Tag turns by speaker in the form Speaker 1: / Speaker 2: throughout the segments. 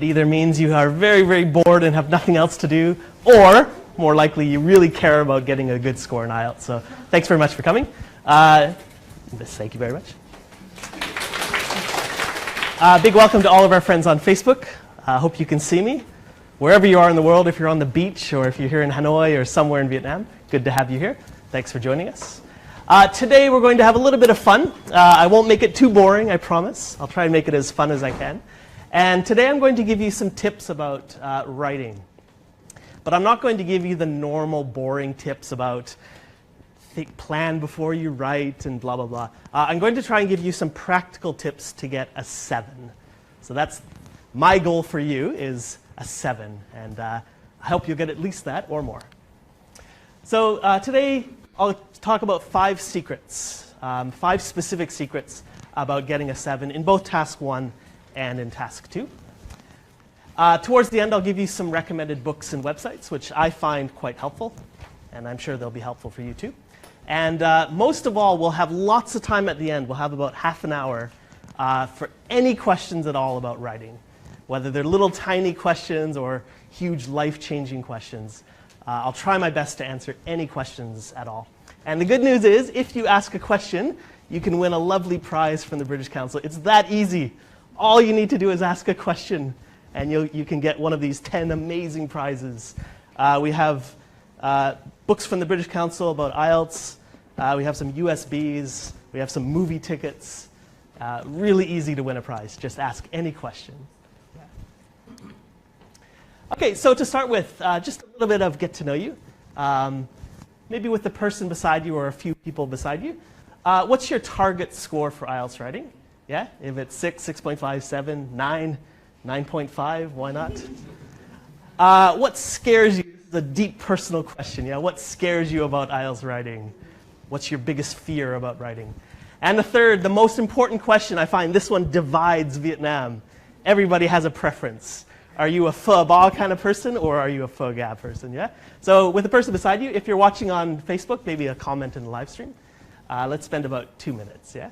Speaker 1: It either means you are very, very bored and have nothing else to do, or more likely you really care about getting a good score in IELTS. So thanks very much for coming. Thank you very much. Big welcome to all of our friends on Facebook. Hope you can see me. Wherever you are in the world, if you're on the beach or if you're here in Hanoi or somewhere in Vietnam, good to have you here. Thanks for joining us. Today we're going to have a little bit of fun. I won't make it too boring, I promise. I'll try and make it as fun as I can. And today I'm going to give you some tips about writing. But I'm not going to give you the normal boring tips about plan before you write and blah, blah, blah. I'm going to try and give you some practical tips to get a 7. So that's my goal for you, is a 7. And I hope you'll get at least that or more. So today I'll talk about 5 secrets, 5 specific secrets about getting a 7 in both Task 1 and in Task 2. Towards the end, I'll give you some recommended books and websites, which I find quite helpful, and I'm sure they'll be helpful for you too. And most of all, we'll have lots of time at the end. We'll have about half an hour for any questions at all about writing, whether they're little tiny questions or huge life-changing questions. I'll try my best to answer any questions at all. And the good news is, if you ask a question, you can win a lovely prize from the British Council. It's that easy. All you need to do is ask a question, and you can get one of these 10 amazing prizes. We have books from the British Council about IELTS. We have some USBs. We have some movie tickets. Really easy to win a prize. Just ask any question. OK, so to start with, just a little bit of get to know you. Maybe with the person beside you or a few people beside you. What's your target score for IELTS writing? Yeah, if it's 6, 6.5, 7, 9, 9.5, why not? What scares you? This is a deep personal question. Yeah, what scares you about IELTS writing? What's your biggest fear about writing? And the third, the most important question, I find this one divides Vietnam. Everybody has a preference. Are you a pho ba kind of person, or are you a pho ga person? Yeah. So with the person beside you, if you're watching on Facebook, maybe a comment in the live stream. Let's spend about 2 minutes. Yeah.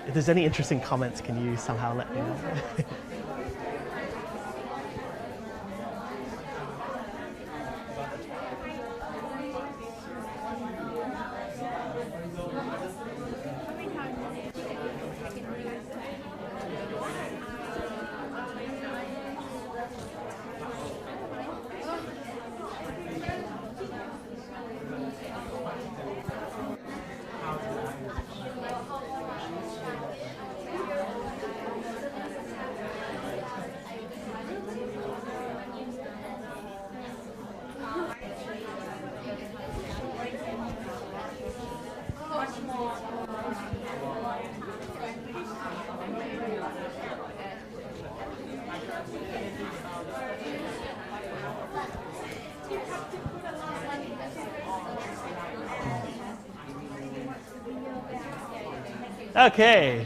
Speaker 1: If there's any interesting comments, can you somehow let me know? Okay.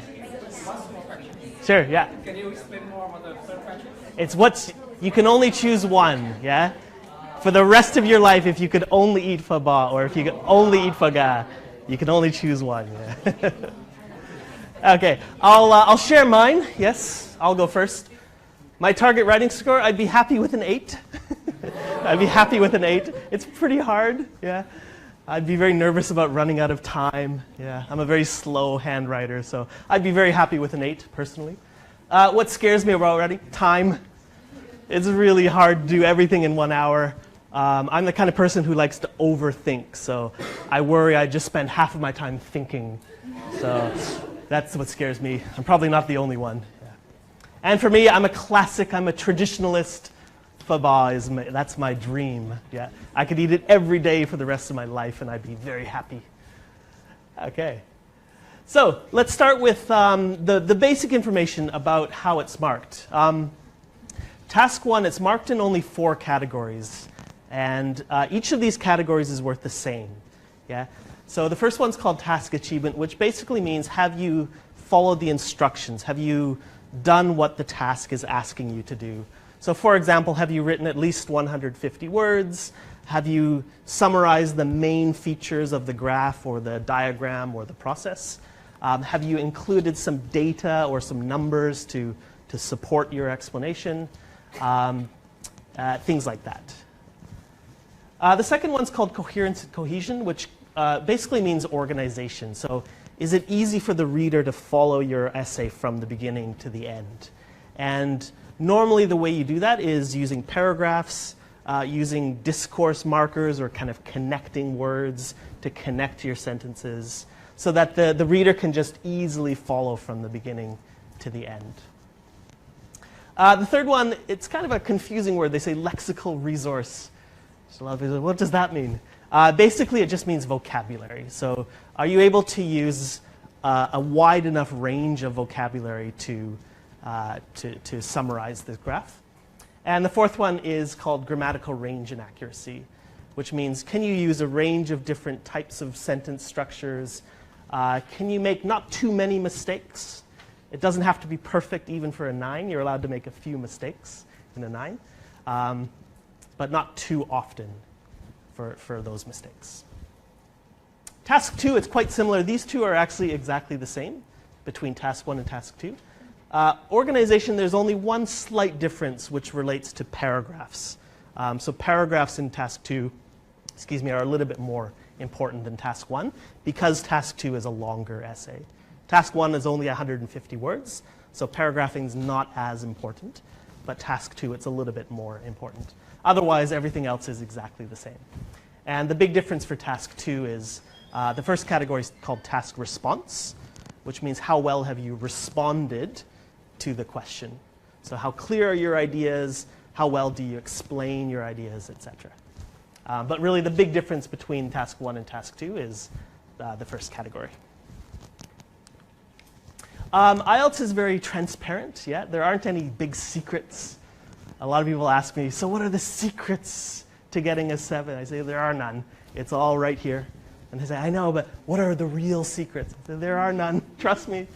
Speaker 1: Sure, yeah.
Speaker 2: Can you explain more about the third question?
Speaker 1: It's you can only choose one, yeah? For the rest of your life, if you could only eat pho ba, or if you could only eat pho ga, you can only choose one, yeah. Okay, I'll share mine, yes, I'll go first. My target writing score, I'd be happy with an 8. I'd be happy with an 8. It's pretty hard, yeah. I'd be very nervous about running out of time. Yeah, I'm a very slow hand writer, so I'd be very happy with an 8, personally. What scares me about writing? Time. It's really hard to do everything in 1 hour. I'm the kind of person who likes to overthink, so I worry I just spend half of my time thinking. So that's what scares me. I'm probably not the only one. Yeah. And for me, I'm a classic, I'm a traditionalist. Pho ba that's my dream. Yeah, I could eat it every day for the rest of my life, and I'd be very happy. Okay, so let's start with the basic information about how it's marked. Task 1, it's marked in only 4 categories, and each of these categories is worth the same. Yeah, so the first one's called task achievement, which basically means have you followed the instructions? Have you done what the task is asking you to do? So for example, have you written at least 150 words? Have you summarized the main features of the graph or the diagram or the process? Have you included some data or some numbers to support your explanation? Things like that. The second one's called coherence and cohesion, which basically means organization. So is it easy for the reader to follow your essay from the beginning to the end? And normally the way you do that is using paragraphs, using discourse markers or kind of connecting words to connect your sentences so that the reader can just easily follow from the beginning to the end. The third one, it's kind of a confusing word. They say lexical resource. So a lot of people say, what does that mean? Basically, it just means vocabulary. So are you able to use a wide enough range of vocabulary to summarize this graph? And the fourth one is called grammatical range and accuracy, which means can you use a range of different types of sentence structures? Can you make not too many mistakes? It doesn't have to be perfect even for a 9. You're allowed to make a few mistakes in a 9, but not too often for those mistakes. Task 2, it's quite similar. These two are actually exactly the same between task 1 and task 2. Organization, there's only one slight difference which relates to paragraphs. So paragraphs in task 2, are a little bit more important than task 1 because task 2 is a longer essay. Task 1 is only 150 words, so paragraphing is not as important, but task 2, it's a little bit more important. Otherwise, everything else is exactly the same. And the big difference for task 2 is the first category is called task response, which means how well have you responded to the question. So how clear are your ideas? How well do you explain your ideas, etc. But really the big difference between task 1 and task 2 is the first category. IELTS is very transparent. Yeah, there aren't any big secrets. A lot of people ask me, so what are the secrets to getting a 7? I say, there are none. It's all right here. And they say, I know, but what are the real secrets? I say, there are none. Trust me.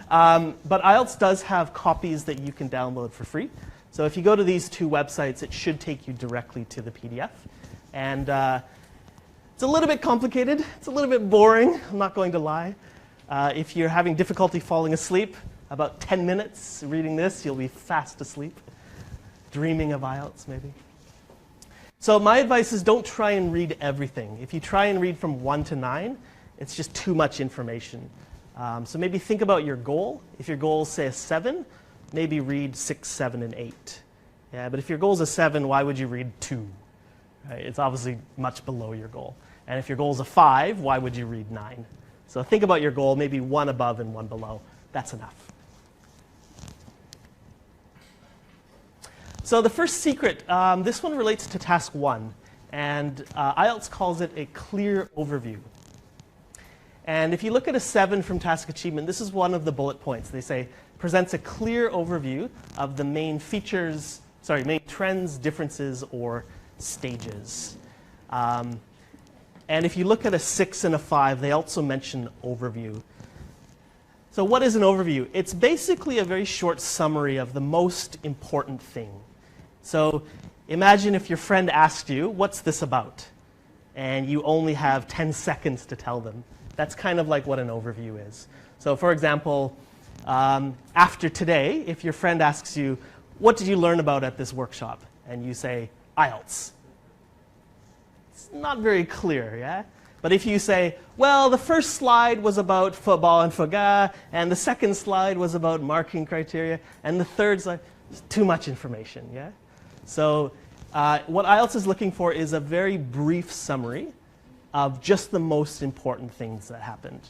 Speaker 1: But IELTS does have copies that you can download for free. So if you go to these 2 websites, it should take you directly to the PDF. And it's a little bit complicated. It's a little bit boring. I'm not going to lie. If you're having difficulty falling asleep, about 10 minutes reading this, you'll be fast asleep. Dreaming of IELTS, maybe. So my advice is don't try and read everything. If you try and read from 1 to 9, it's just too much information. So maybe think about your goal. If your goal is, say, a 7, maybe read 6, 7, and 8. Yeah, but if your goal is a 7, why would you read 2? Right? It's obviously much below your goal. And if your goal is a 5, why would you read 9? So think about your goal, maybe 1 above and 1 below. That's enough. So the first secret, this one relates to task 1. And IELTS calls it a clear overview. And if you look at a 7 from task achievement, this is one of the bullet points. They say, presents a clear overview of the main features, main trends, differences, or stages. And if you look at a 6 and a 5, they also mention overview. So what is an overview? It's basically a very short summary of the most important thing. So imagine if your friend asked you, what's this about? And you only have 10 seconds to tell them. That's kind of like what an overview is. So for example, after today, if your friend asks you, what did you learn about at this workshop? And you say, IELTS. It's not very clear, yeah? But if you say, well, the first slide was about football and foga, and the second slide was about marking criteria, and the third slide, too much information, yeah? So what IELTS is looking for is a very brief summary of just the most important things that happened,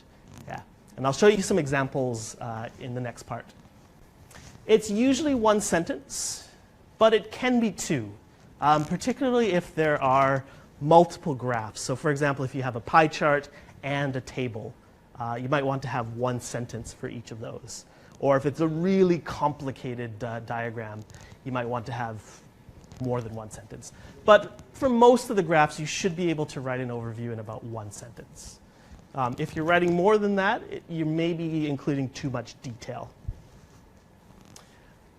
Speaker 1: yeah? And I'll show you some examples in the next part. It's usually one sentence, but it can be two, particularly if there are multiple graphs. So for example, if you have a pie chart and a table, you might want to have one sentence for each of those. Or if it's a really complicated diagram, you might want to have more than one sentence. But for most of the graphs, you should be able to write an overview in about one sentence. If you're writing more than that, you may be including too much detail.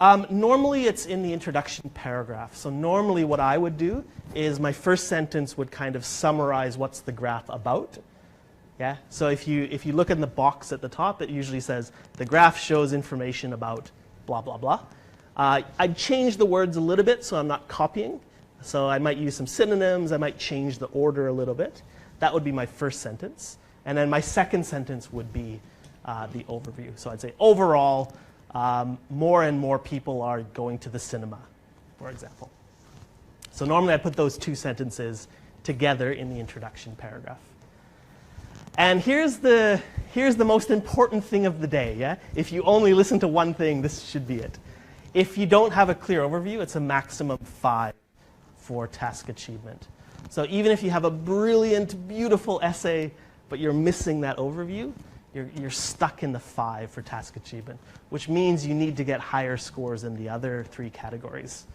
Speaker 1: Normally, it's in the introduction paragraph. So normally what I would do is my first sentence would kind of summarize what's the graph about. Yeah? So if you look in the box at the top, it usually says, the graph shows information about blah, blah, blah. I'd change the words a little bit so I'm not copying. So I might use some synonyms. I might change the order a little bit. That would be my first sentence. And then my second sentence would be the overview. So I'd say, overall, more and more people are going to the cinema, for example. So normally I put those two sentences together in the introduction paragraph. And here's the most important thing of the day, yeah? If you only listen to one thing, this should be it. If you don't have a clear overview, it's a maximum 5 for task achievement. So even if you have a brilliant, beautiful essay, but you're missing that overview, you're stuck in the 5 for task achievement, which means you need to get higher scores in the other 3 categories,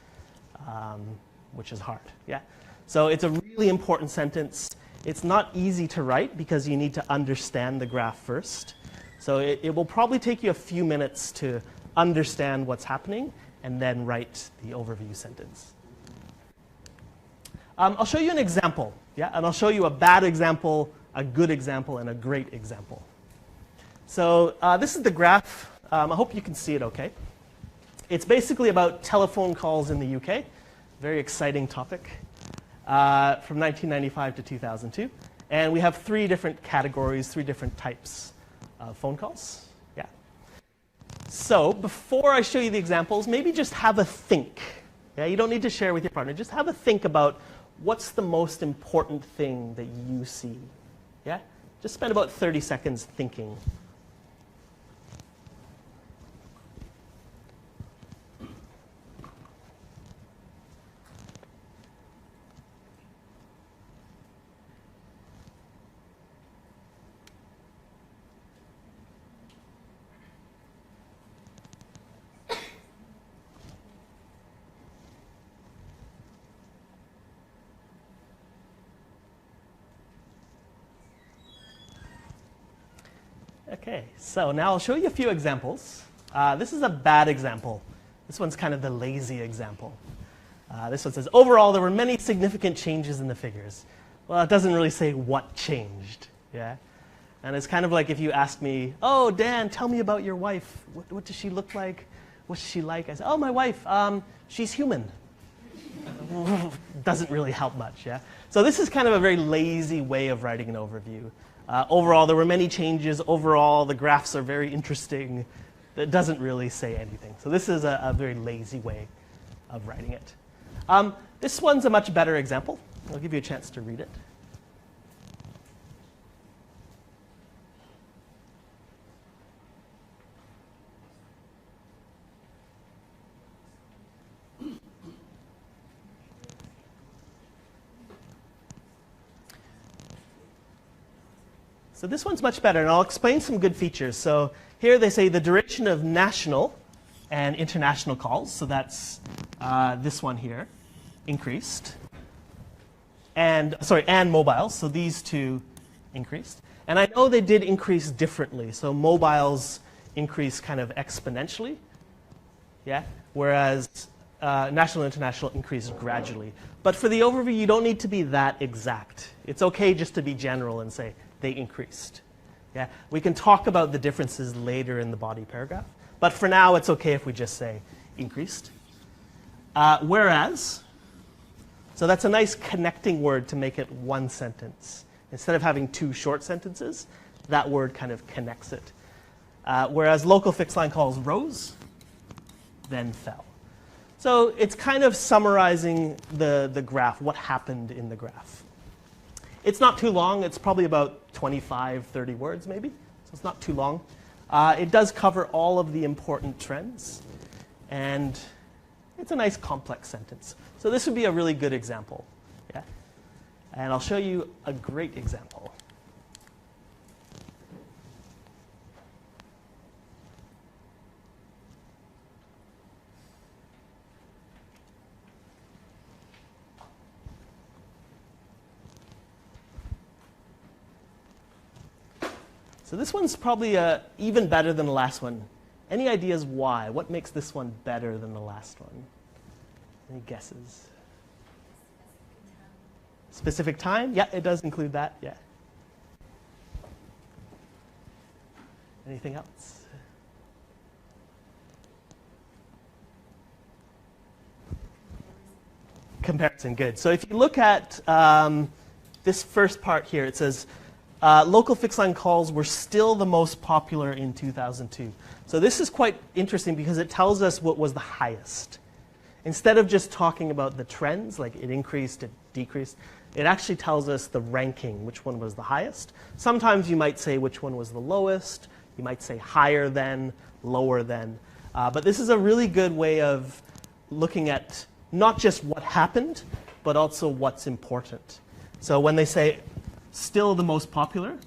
Speaker 1: which is hard, yeah? So it's a really important sentence. It's not easy to write because you need to understand the graph first. So it will probably take you a few minutes to understand what's happening and then write the overview sentence. I'll show you an example, yeah? And I'll show you a bad example, a good example, and a great example. So this is the graph. I hope you can see it okay. It's basically about telephone calls in the UK. Very exciting topic. From 1995 to 2002. And we have 3 different categories, 3 different types of phone calls. Yeah. So before I show you the examples, maybe just have a think. Yeah, you don't need to share with your partner. Just have a think about what's the most important thing that you see. Yeah? Just spend about 30 seconds thinking. Okay, so now I'll show you a few examples. This is a bad example. This one's kind of the lazy example. This one says, overall, there were many significant changes in the figures. Well, it doesn't really say what changed, yeah? And it's kind of like if you ask me, oh, Dan, tell me about your wife. What does she look like? What's she like? I say, oh, my wife, she's human. Doesn't really help much, yeah? So this is kind of a very lazy way of writing an overview. Overall, there were many changes. Overall, the graphs are very interesting. It doesn't really say anything. So this is a very lazy way of writing it. This one's a much better example. I'll give you a chance to read it. So this one's much better, and I'll explain some good features. So here they say the duration of national and international calls, so that's this one here, increased. And, and mobiles, so these two increased. And I know they did increase differently. So mobiles increase kind of exponentially, yeah? Whereas national and international increase gradually. But for the overview, you don't need to be that exact. It's okay just to be general and say they increased. Yeah? We can talk about the differences later in the body paragraph. But for now, it's okay if we just say increased. Whereas, so that's a nice connecting word to make it one sentence. Instead of having two short sentences, that word kind of connects it. Whereas local fixed line calls rose, then fell. So it's kind of summarizing the graph, what happened in the graph. It's not too long. It's probably about 25, 30 words maybe. So it's not too long. It does cover all of the important trends. And it's a nice complex sentence. So this would be a really good example. Yeah? And I'll show you a great example. So this one's probably even better than the last one. Any ideas why? What makes this one better than the last one? Any guesses? Specific time? Yeah, it does include that. Yeah. Anything else? Comparison, good. So if you look at this first part here, it says, local fixed line calls were still the most popular in 2002. So this is quite interesting because it tells us what was the highest. Instead of just talking about the trends, like it increased, it decreased, it actually tells us the ranking, which one was the highest. Sometimes you might say which one was the lowest. You might say higher than, lower than. But this is a really good way of looking at not just what happened, but also what's important. So when they say still the most popular,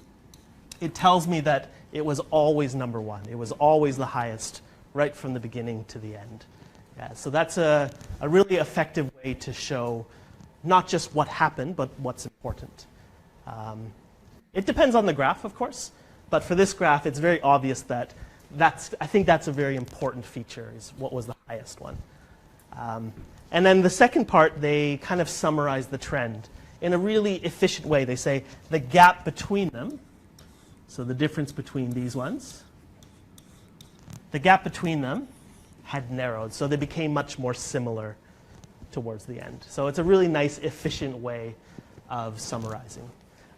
Speaker 1: it tells me that it was always number one. It was always the highest, right from the beginning to the end. Yeah, so that's a really effective way to show not just what happened, but what's important. It depends on the graph, of course, but for this graph, it's very obvious that I think that's a very important feature, is what was the highest one. And then the second part, they kind of summarize the trend in a really efficient way. They say the gap between them, so the difference between these ones, the gap between them had narrowed, so they became much more similar towards the end. So it's a really nice, efficient way of summarizing.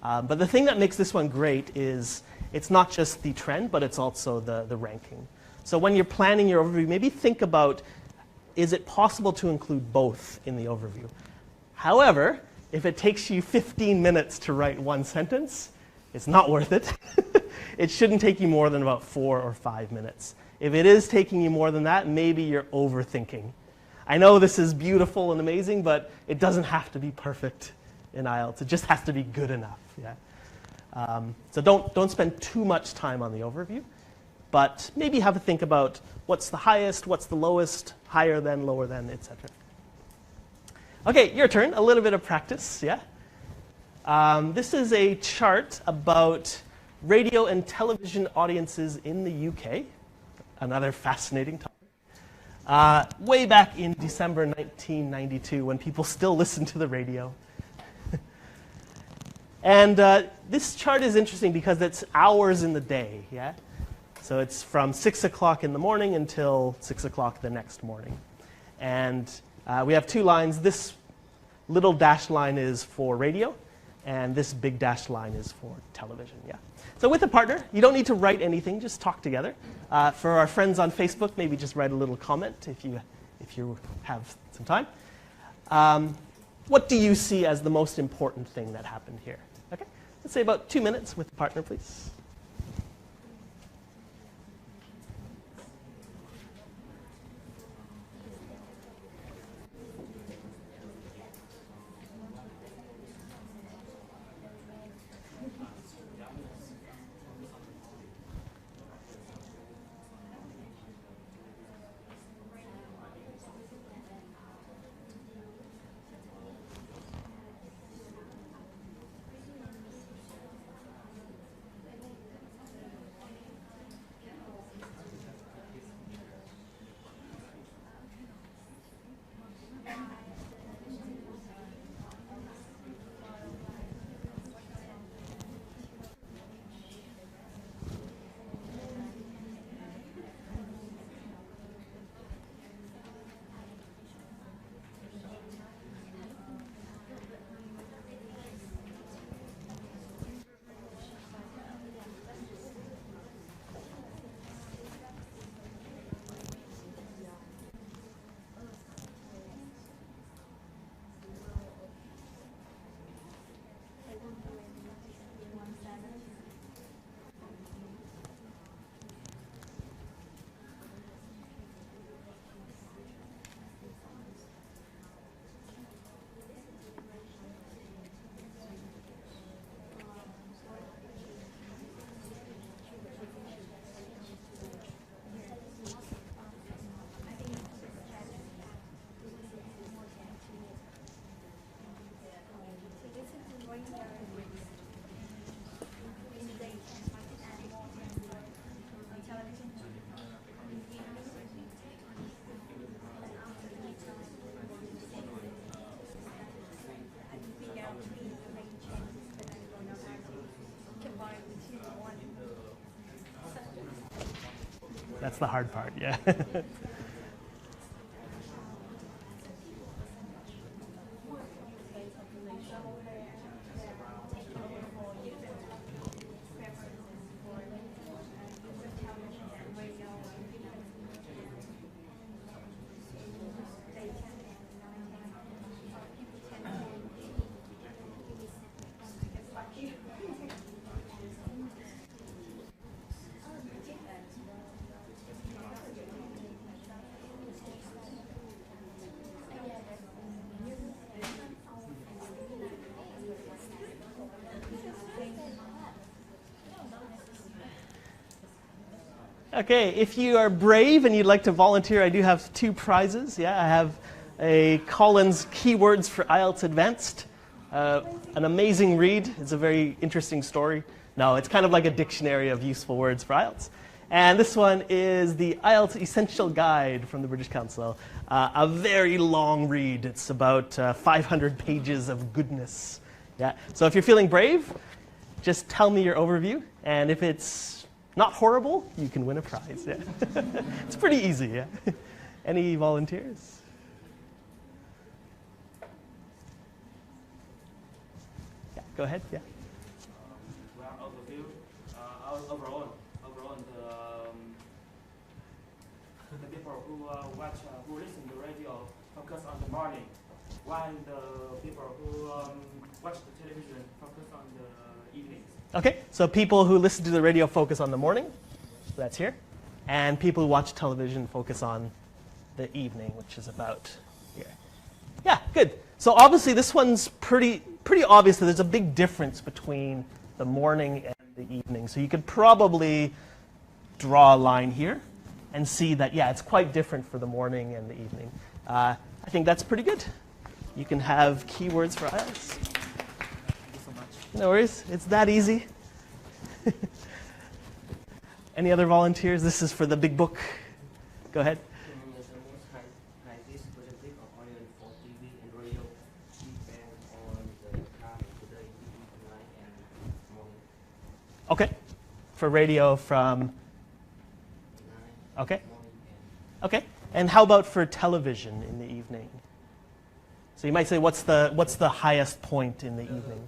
Speaker 1: But the thing that makes this one great is it's not just the trend, but it's also the ranking. So when you're planning your overview, maybe think about, is it possible to include both in the overview? However, if it takes you 15 minutes to write one sentence, it's not worth it. It shouldn't take you more than about 4 or 5 minutes. If it is taking you more than that, maybe you're overthinking. I know this is beautiful and amazing, but it doesn't have to be perfect in IELTS. It just has to be good enough. Yeah. So don't spend too much time on the overview, but maybe have a think about what's the highest, what's the lowest, higher than, lower than, etc. Okay, your turn. A little bit of practice. Yeah. This is a chart about radio and television audiences in the UK. Another fascinating topic. Way back in December 1992, when people still listened to the radio. And this chart is interesting because it's hours in the day. Yeah. So it's from 6 o'clock in the morning until 6 o'clock the next morning. And we have two lines. This little dashed line is for radio, and this big dashed line is for television. Yeah. So with a partner, you don't need to write anything, just talk together. For our friends on Facebook, maybe just write a little comment if you have some time. What do you see as the most important thing that happened here? Okay. Let's say about 2 minutes with a partner, please. That's the hard part, yeah. Okay, if you are brave and you'd like to volunteer, I do have 2 prizes. Yeah, I have a Collins Keywords for IELTS Advanced, an amazing read. It's a very interesting story. No, it's kind of like a dictionary of useful words for IELTS. And this one is the IELTS Essential Guide from the British Council. A very long read. It's about 500 pages of goodness. Yeah. So if you're feeling brave, just tell me your overview, and if it's not horrible, you can win a prize. Yeah. It's pretty easy, yeah. Any volunteers? Yeah, go ahead, yeah.
Speaker 2: Well, overview. Overall, the people who watch, who listen to radio focus on the morning, while the people who watch the television focus on the evenings.
Speaker 1: Okay, so people who listen to the radio focus on the morning, that's here, and people who watch television focus on the evening, which is about here. Yeah, good. So obviously this one's pretty obvious that there's a big difference between the morning and the evening. So you could probably draw a line here and see that, yeah, it's quite different for the morning and the evening. I think that's pretty good. You can have keywords for IELTS. No worries, it's that easy. Any other volunteers? This is for the big book. Go ahead. Okay, for radio from, okay. Okay, and how about for television in the evening? So you might say, what's the highest point in the evening?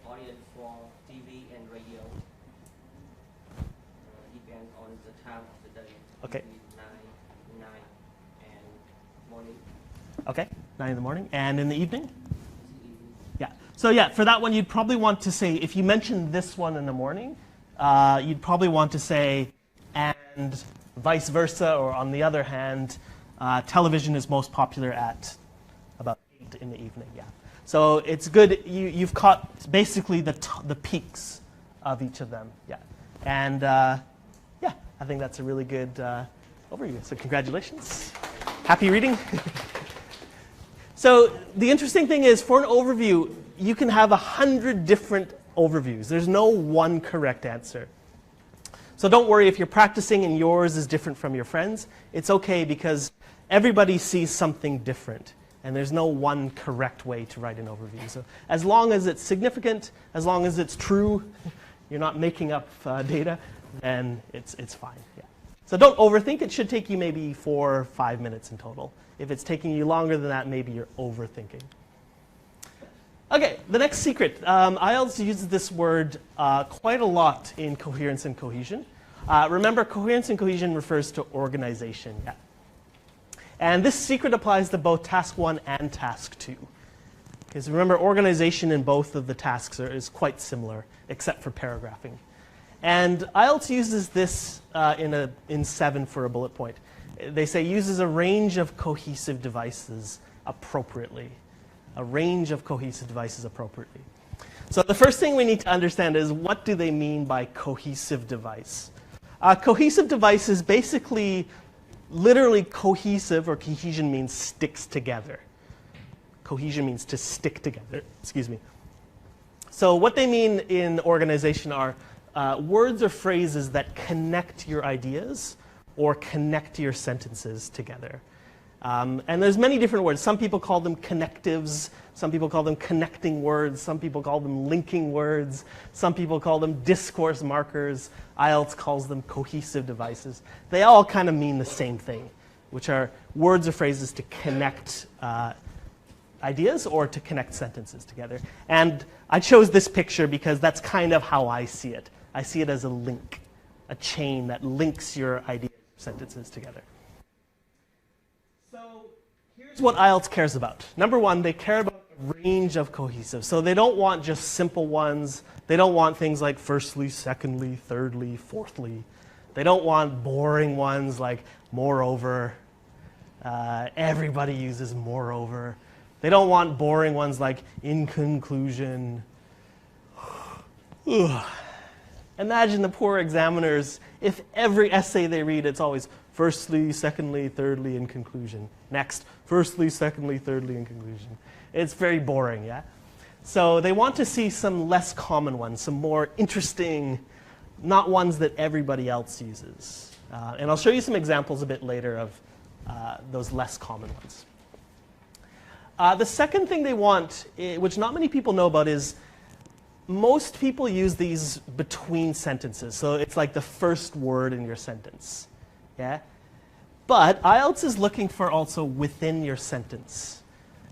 Speaker 3: Audience for TV and radio depend on the time of the day.
Speaker 1: Okay.
Speaker 3: 9 and morning.
Speaker 1: Okay, 9 in the morning. And in the evening? Yeah. So yeah, for that one, you'd probably want to say, if you mention this one in the morning, you'd probably want to say, and vice versa, or on the other hand, television is most popular at about 8 in the evening, yeah. So it's good, you've caught basically the peaks of each of them, yeah. And yeah, I think that's a really good overview. So congratulations. Happy reading. So the interesting thing is, for an overview, you can have 100 different overviews. There's no one correct answer. So don't worry if you're practicing and yours is different from your friends. It's okay, because everybody sees something different. And there's no one correct way to write an overview. So as long as it's significant, as long as it's true, you're not making up data, then it's fine. Yeah. So don't overthink. It should take you maybe 4 or 5 minutes in total. If it's taking you longer than that, maybe you're overthinking. Okay, the next secret. IELTS uses this word quite a lot in coherence and cohesion. Remember, coherence and cohesion refers to organization. Yeah. And this secret applies to both task 1 and task 2. Because remember, organization in both of the tasks is quite similar, except for paragraphing. And IELTS uses this in 7 for a bullet point. They say uses a range of cohesive devices appropriately. A range of cohesive devices appropriately. So the first thing we need to understand is, what do they mean by cohesive device? Cohesive device is basically literally cohesive, or cohesion means sticks together. Cohesion means to stick together, excuse me. So what they mean in organization are words or phrases that connect your ideas or connect your sentences together. And there's many different words. Some people call them connectives. Some people call them connecting words. Some people call them linking words. Some people call them discourse markers. IELTS calls them cohesive devices. They all kind of mean the same thing, which are words or phrases to connect ideas or to connect sentences together. And I chose this picture because that's kind of how I see it. I see it as a link, a chain that links your ideas or sentences together. So here's what IELTS cares about. Number one, they care about a range of cohesive. So they don't want just simple ones. They don't want things like firstly, secondly, thirdly, fourthly. They don't want boring ones like moreover. Everybody uses moreover. They don't want boring ones like in conclusion. Imagine the poor examiners, if every essay they read, it's always firstly, secondly, thirdly, in conclusion. Next, firstly, secondly, thirdly, in conclusion. It's very boring, yeah? So they want to see some less common ones, some more interesting, not ones that everybody else uses. And I'll show you some examples a bit later of those less common ones. The second thing they want, which not many people know about, is most people use these between sentences. So it's like the first word in your sentence. Yeah? But IELTS is looking for also within your sentence.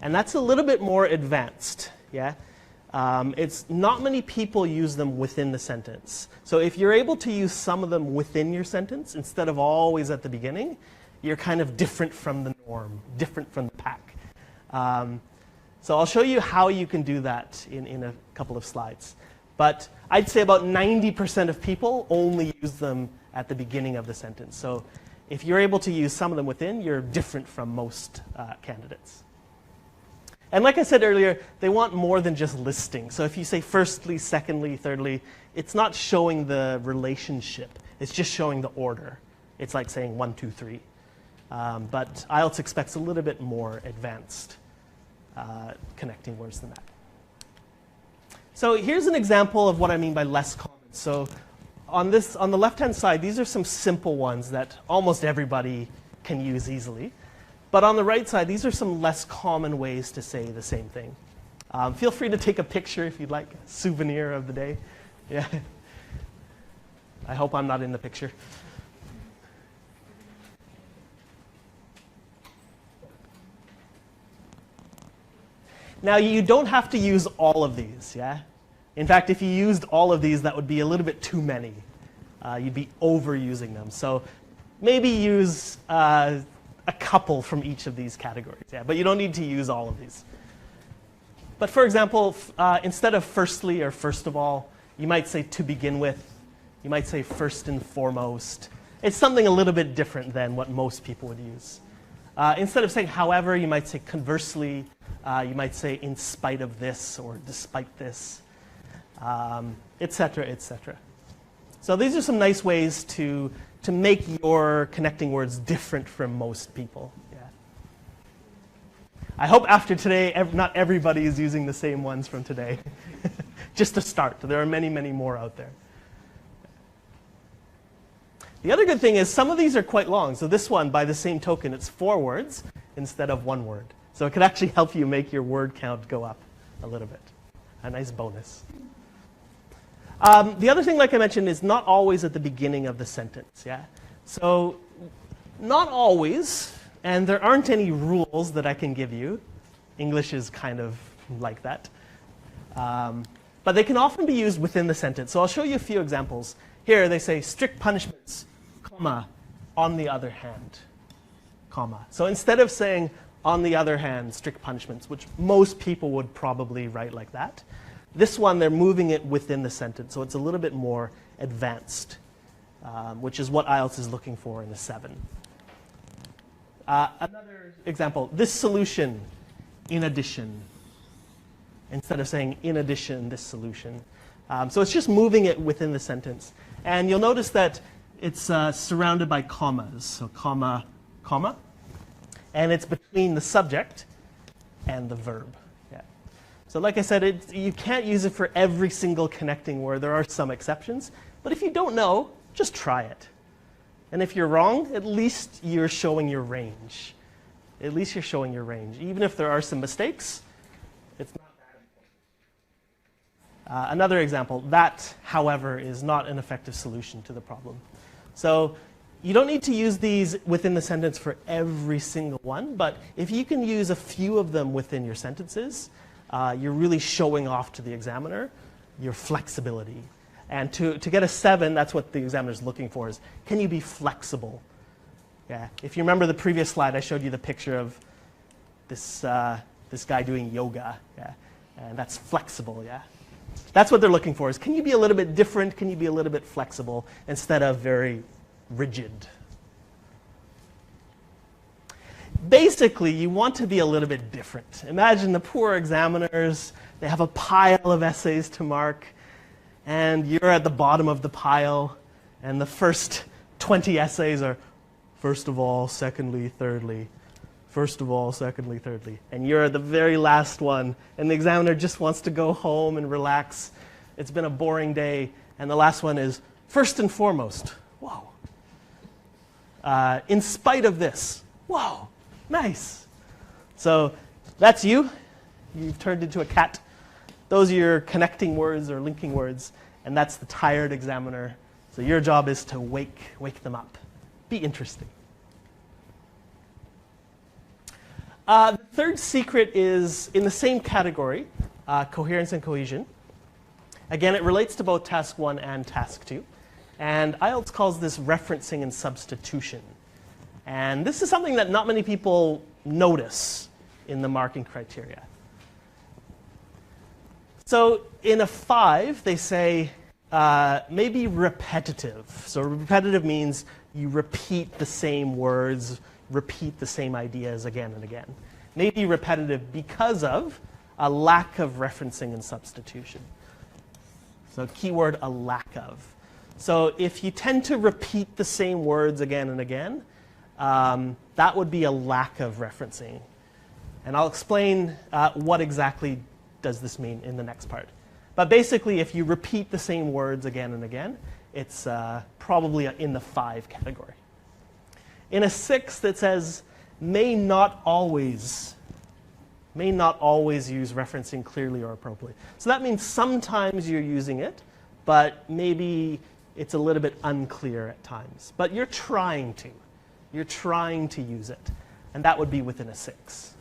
Speaker 1: And that's a little bit more advanced. Yeah? It's not many people use them within the sentence. So if you're able to use some of them within your sentence instead of always at the beginning, you're kind of different from the norm, different from the pack. So I'll show you how you can do that in a couple of slides. But I'd say about 90% of people only use them at the beginning of the sentence. So if you're able to use some of them within, you're different from most candidates. And like I said earlier, they want more than just listing. So if you say firstly, secondly, thirdly, it's not showing the relationship. It's just showing the order. It's like saying 1, 2, 3. But IELTS expects a little bit more advanced connecting words than that. So here's an example of what I mean by less common. So on the left-hand side, these are some simple ones that almost everybody can use easily. But on the right side, these are some less common ways to say the same thing. Feel free to take a picture if you'd like, a souvenir of the day. Yeah. I hope I'm not in the picture. Now, you don't have to use all of these, yeah? In fact, if you used all of these, that would be a little bit too many. You'd be overusing them. So maybe use a couple from each of these categories, yeah? But you don't need to use all of these. But for example, instead of firstly or first of all, you might say to begin with. You might say first and foremost. It's something a little bit different than what most people would use. Instead of saying however, you might say conversely. You might say in spite of this or despite this, et cetera, et cetera. So these are some nice ways to make your connecting words different from most people. Yeah. I hope after today, not everybody is using the same ones from today. Just to start. There are many, many more out there. The other good thing is some of these are quite long. So this one, by the same token, it's 4 words instead of 1 word. So it could actually help you make your word count go up a little bit. A nice bonus. The other thing, like I mentioned, is not always at the beginning of the sentence. Yeah. So not always, and there aren't any rules that I can give you. English is kind of like that. But they can often be used within the sentence. So I'll show you a few examples. Here they say strict punishments, comma, on the other hand, comma. So instead of saying on the other hand, strict punishments, which most people would probably write like that. This one, they're moving it within the sentence, so it's a little bit more advanced, which is what IELTS is looking for in the 7. Another example, this solution, in addition, instead of saying in addition, this solution. So it's just moving it within the sentence. And you'll notice that it's surrounded by commas, so comma, comma. And it's between the subject and the verb. Yeah. So like I said, you can't use it for every single connecting word. There are some exceptions. But if you don't know, just try it. And if you're wrong, at least you're showing your range. At least you're showing your range. Even if there are some mistakes, it's not that important. Another example, that, however, is not an effective solution to the problem. So you don't need to use these within the sentence for every single one, but if you can use a few of them within your sentences, you're really showing off to the examiner your flexibility. And to get a 7, that's what the examiner's looking for, is can you be flexible? Yeah. If you remember the previous slide, I showed you the picture of this, this guy doing yoga. Yeah. And that's flexible, yeah. That's what they're looking for, is can you be a little bit different? Can you be a little bit flexible instead of very rigid? Basically, you want to be a little bit different. Imagine the poor examiners, they have a pile of essays to mark, and you're at the bottom of the pile, and the first 20 essays are first of all, secondly, thirdly. First of all, secondly, thirdly. And you're the very last one, and the examiner just wants to go home and relax. It's been a boring day, and the last one is first and foremost. Whoa. In spite of this. Whoa, nice. So that's you. You've turned into a cat. Those are your connecting words or linking words, and that's the tired examiner. So your job is to wake them up. Be interesting. The third secret is in the same category, coherence and cohesion. Again, it relates to both task 1 and task 2. And IELTS calls this referencing and substitution. And this is something that not many people notice in the marking criteria. So in a 5, they say maybe repetitive. So repetitive means you repeat the same words, repeat the same ideas again and again. Maybe repetitive because of a lack of referencing and substitution. So keyword, a lack of. So if you tend to repeat the same words again and again, that would be a lack of referencing. And I'll explain what exactly does this mean in the next part. But basically, if you repeat the same words again and again, it's probably in the 5 category. In a 6 that says, may not always use referencing clearly or appropriately. So that means sometimes you're using it, but maybe it's a little bit unclear at times. But you're trying to. You're trying to use it. And that would be within a 6.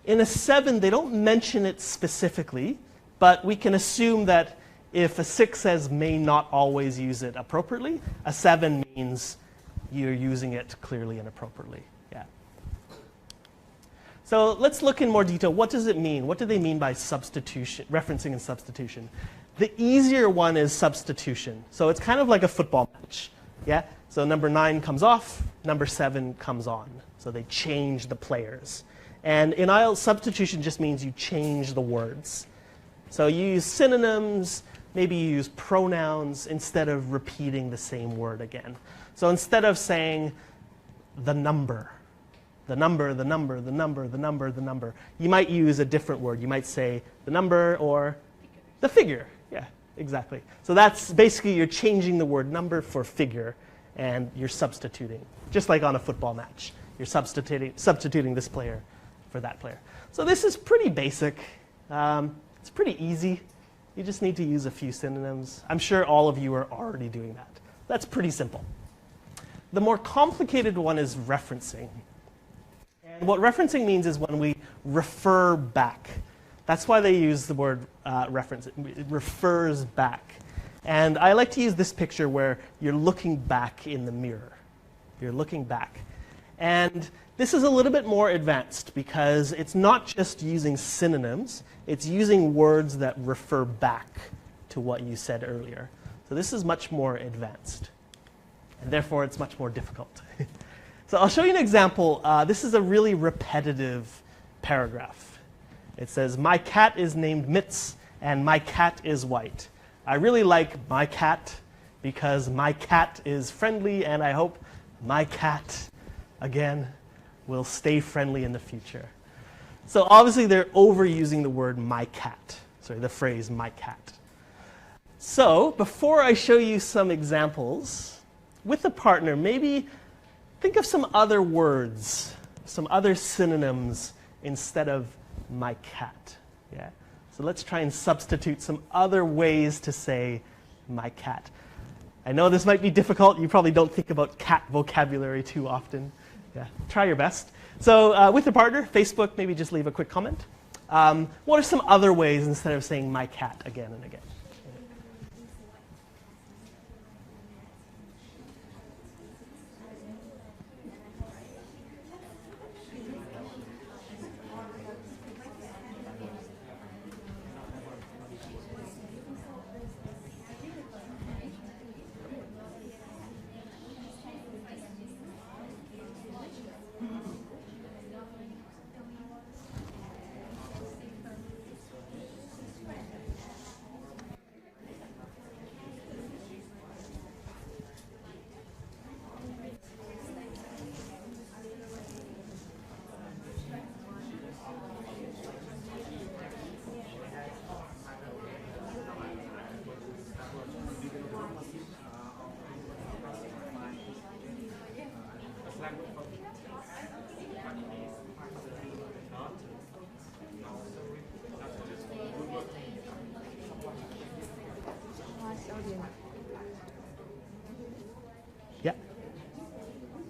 Speaker 1: In a 7, they don't mention it specifically, but we can assume that if a 6 says may not always use it appropriately, a 7 means you're using it clearly and appropriately. Yeah. So let's look in more detail. What does it mean? What do they mean by substitution, referencing and substitution? The easier one is substitution. So it's kind of like a football match. Yeah? So number 9 comes off, number 7 comes on. So they change the players. And in IELTS, substitution just means you change the words. So you use synonyms, maybe you use pronouns instead of repeating the same word again. So instead of saying the number, the number, the number, the number, the number, the number, you might use a different word. You might say the number or the figure. Yeah, exactly. So that's basically you're changing the word number for figure, and you're substituting, just like on a football match. You're substituting this player for that player. So this is pretty basic. It's pretty easy. You just need to use a few synonyms. I'm sure all of you are already doing that. That's pretty simple. The more complicated one is referencing. And what referencing means is when we refer back. That's why they use the word reference. It refers back. And I like to use this picture where you're looking back in the mirror. You're looking back. And this is a little bit more advanced because it's not just using synonyms. It's using words that refer back to what you said earlier. So this is much more advanced. And therefore, it's much more difficult. So I'll show you an example. This is a really repetitive paragraph. It says, my cat is named Mitz, and my cat is white. I really like my cat because my cat is friendly, and I hope my cat, again, will stay friendly in the future. So obviously, they're overusing the word my cat. Sorry, the phrase my cat. So before I show you some examples, with a partner, maybe think of some other words some other synonyms instead of my cat. Yeah. So let's try and substitute some other ways to say my cat. I know this might be difficult. You probably don't think about cat vocabulary too often. Yeah, try your best. So with your partner, Facebook, maybe just leave a quick comment. What are some other ways instead of saying my cat again and again?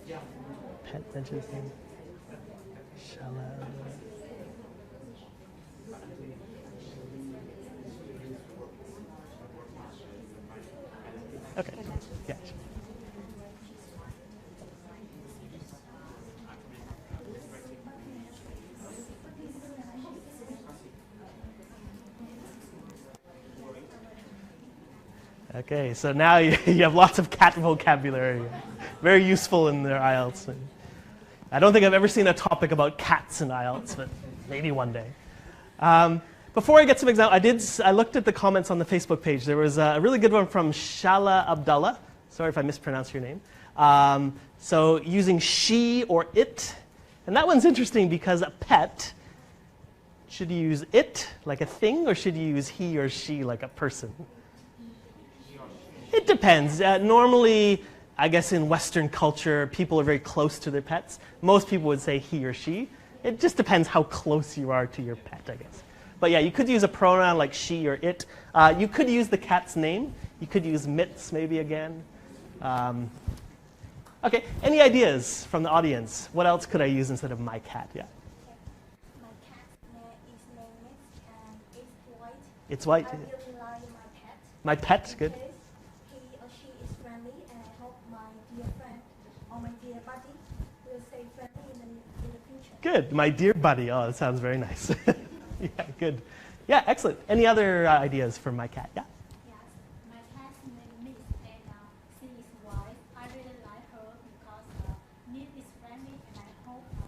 Speaker 1: Yeah. Pet mentions name. Shala. Okay. Yeah. Okay, so now you have lots of cat vocabulary. Very useful in their IELTS. I don't think I've ever seen a topic about cats in IELTS, but maybe one day. Before I get some examples, I looked at the comments on the Facebook page. There was a really good one from Shala Abdullah. Sorry if I mispronounced your name. So using she or it. And that one's interesting because a pet, should you use it like a thing, or should you use he or she like a person? It depends. Normally, I guess in Western culture, people are very close to their pets. Most people would say he or she. It just depends how close you are to your pet, I guess. But yeah, you could use a pronoun like she or it. You could use the cat's name. You could use Mitts maybe again. Okay, any ideas from the audience? What else could I use instead of my cat? Yeah.
Speaker 4: My cat's name is Mitts and it's white.
Speaker 1: It's white.
Speaker 4: I really like my pet.
Speaker 1: My pet, good.
Speaker 4: Because he or she is friendly, and I hope my dear friend or my dear buddy will stay friendly in the future.
Speaker 1: Good, my dear buddy. Oh, that sounds very nice. Yeah, good. Yeah, excellent. Any other ideas for my cat? Yeah.
Speaker 4: Yes, my cat's name is Mitts, and she is white. I really like her because Mitts is friendly, and I hope my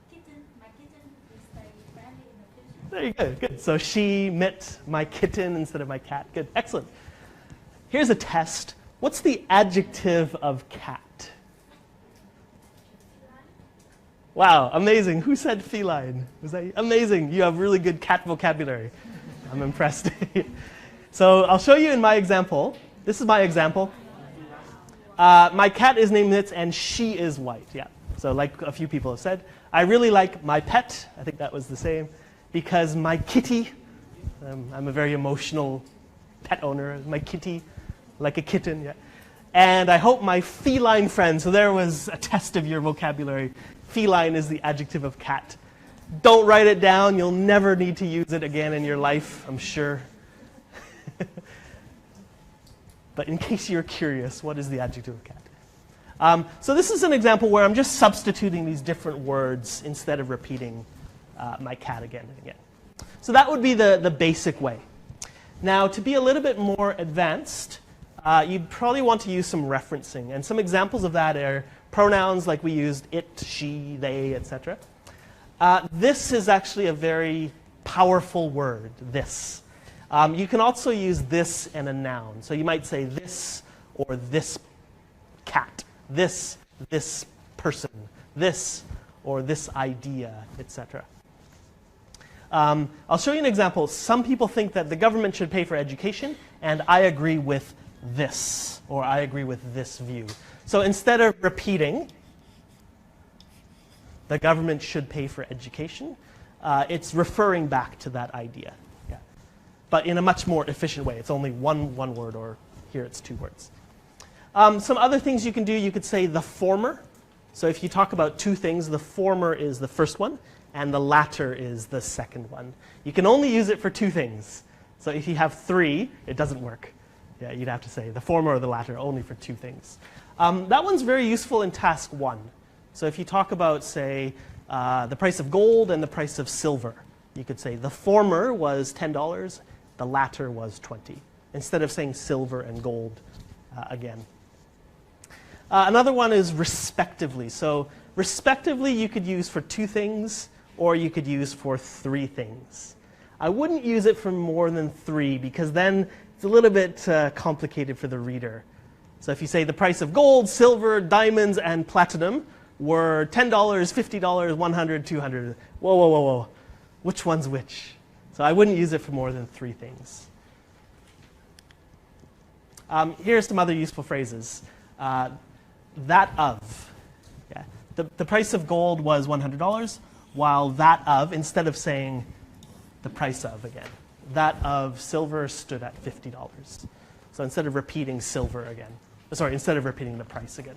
Speaker 4: kitten will stay friendly in the future.
Speaker 1: There you go. Good. So she, Mitt, my kitten instead of my cat. Good. Excellent. Here's a test. What's the adjective of cat? Wow, amazing. Who said feline? Was that amazing? You have really good cat vocabulary. I'm impressed. So I'll show you in my example. This is my example. My cat is named Mitts and she is white. Yeah. So like a few people have said, I really like my pet. I think that was the same. Because my kitty, I'm a very emotional pet owner. My kitty, like a kitten. Yeah. And I hope my feline friend, so there was a test of your vocabulary. Feline is the adjective of cat. Don't write it down. You'll never need to use it again in your life, I'm sure. But in case you're curious, what is the adjective of cat? So this is an example where I'm just substituting these different words instead of repeating my cat again and again. So that would be the basic way. Now, to be a little bit more advanced, you'd probably want to use some referencing. And some examples of that are pronouns like we used it, she, they, etc. This is actually a very powerful word, this. You can also use this and a noun. So you might say this or this cat, this person, this or this idea, etc. I'll show you an example. Some people think that the government should pay for education, and I agree with this, or I agree with this view. So instead of repeating the government should pay for education, it's referring back to that idea. Yeah. But in a much more efficient way. It's only one word, or here it's 2 words. Some other things you can do, you could say the former. So if you talk about 2 things, the former is the first one, and the latter is the second one. You can only use it for 2 things. So if you have 3, it doesn't work. Yeah, you'd have to say the former or the latter only for 2 things. That one's very useful in task 1. So if you talk about, say, the price of gold and the price of silver, you could say the former was $10, the latter was 20, instead of saying silver and gold again. Another one is respectively. So respectively you could use for 2 things, or you could use for 3 things. I wouldn't use it for more than 3, because then it's a little bit complicated for the reader. So if you say the price of gold, silver, diamonds, and platinum were $10, $50, $100, $200. Whoa, whoa, whoa, whoa. Which one's which? So I wouldn't use it for more than 3 things. Here's some other useful phrases. That of. Yeah. The price of gold was $100, while that of, instead of saying the price of again, that of silver stood at $50. So instead of repeating silver again, sorry, instead of repeating the price again.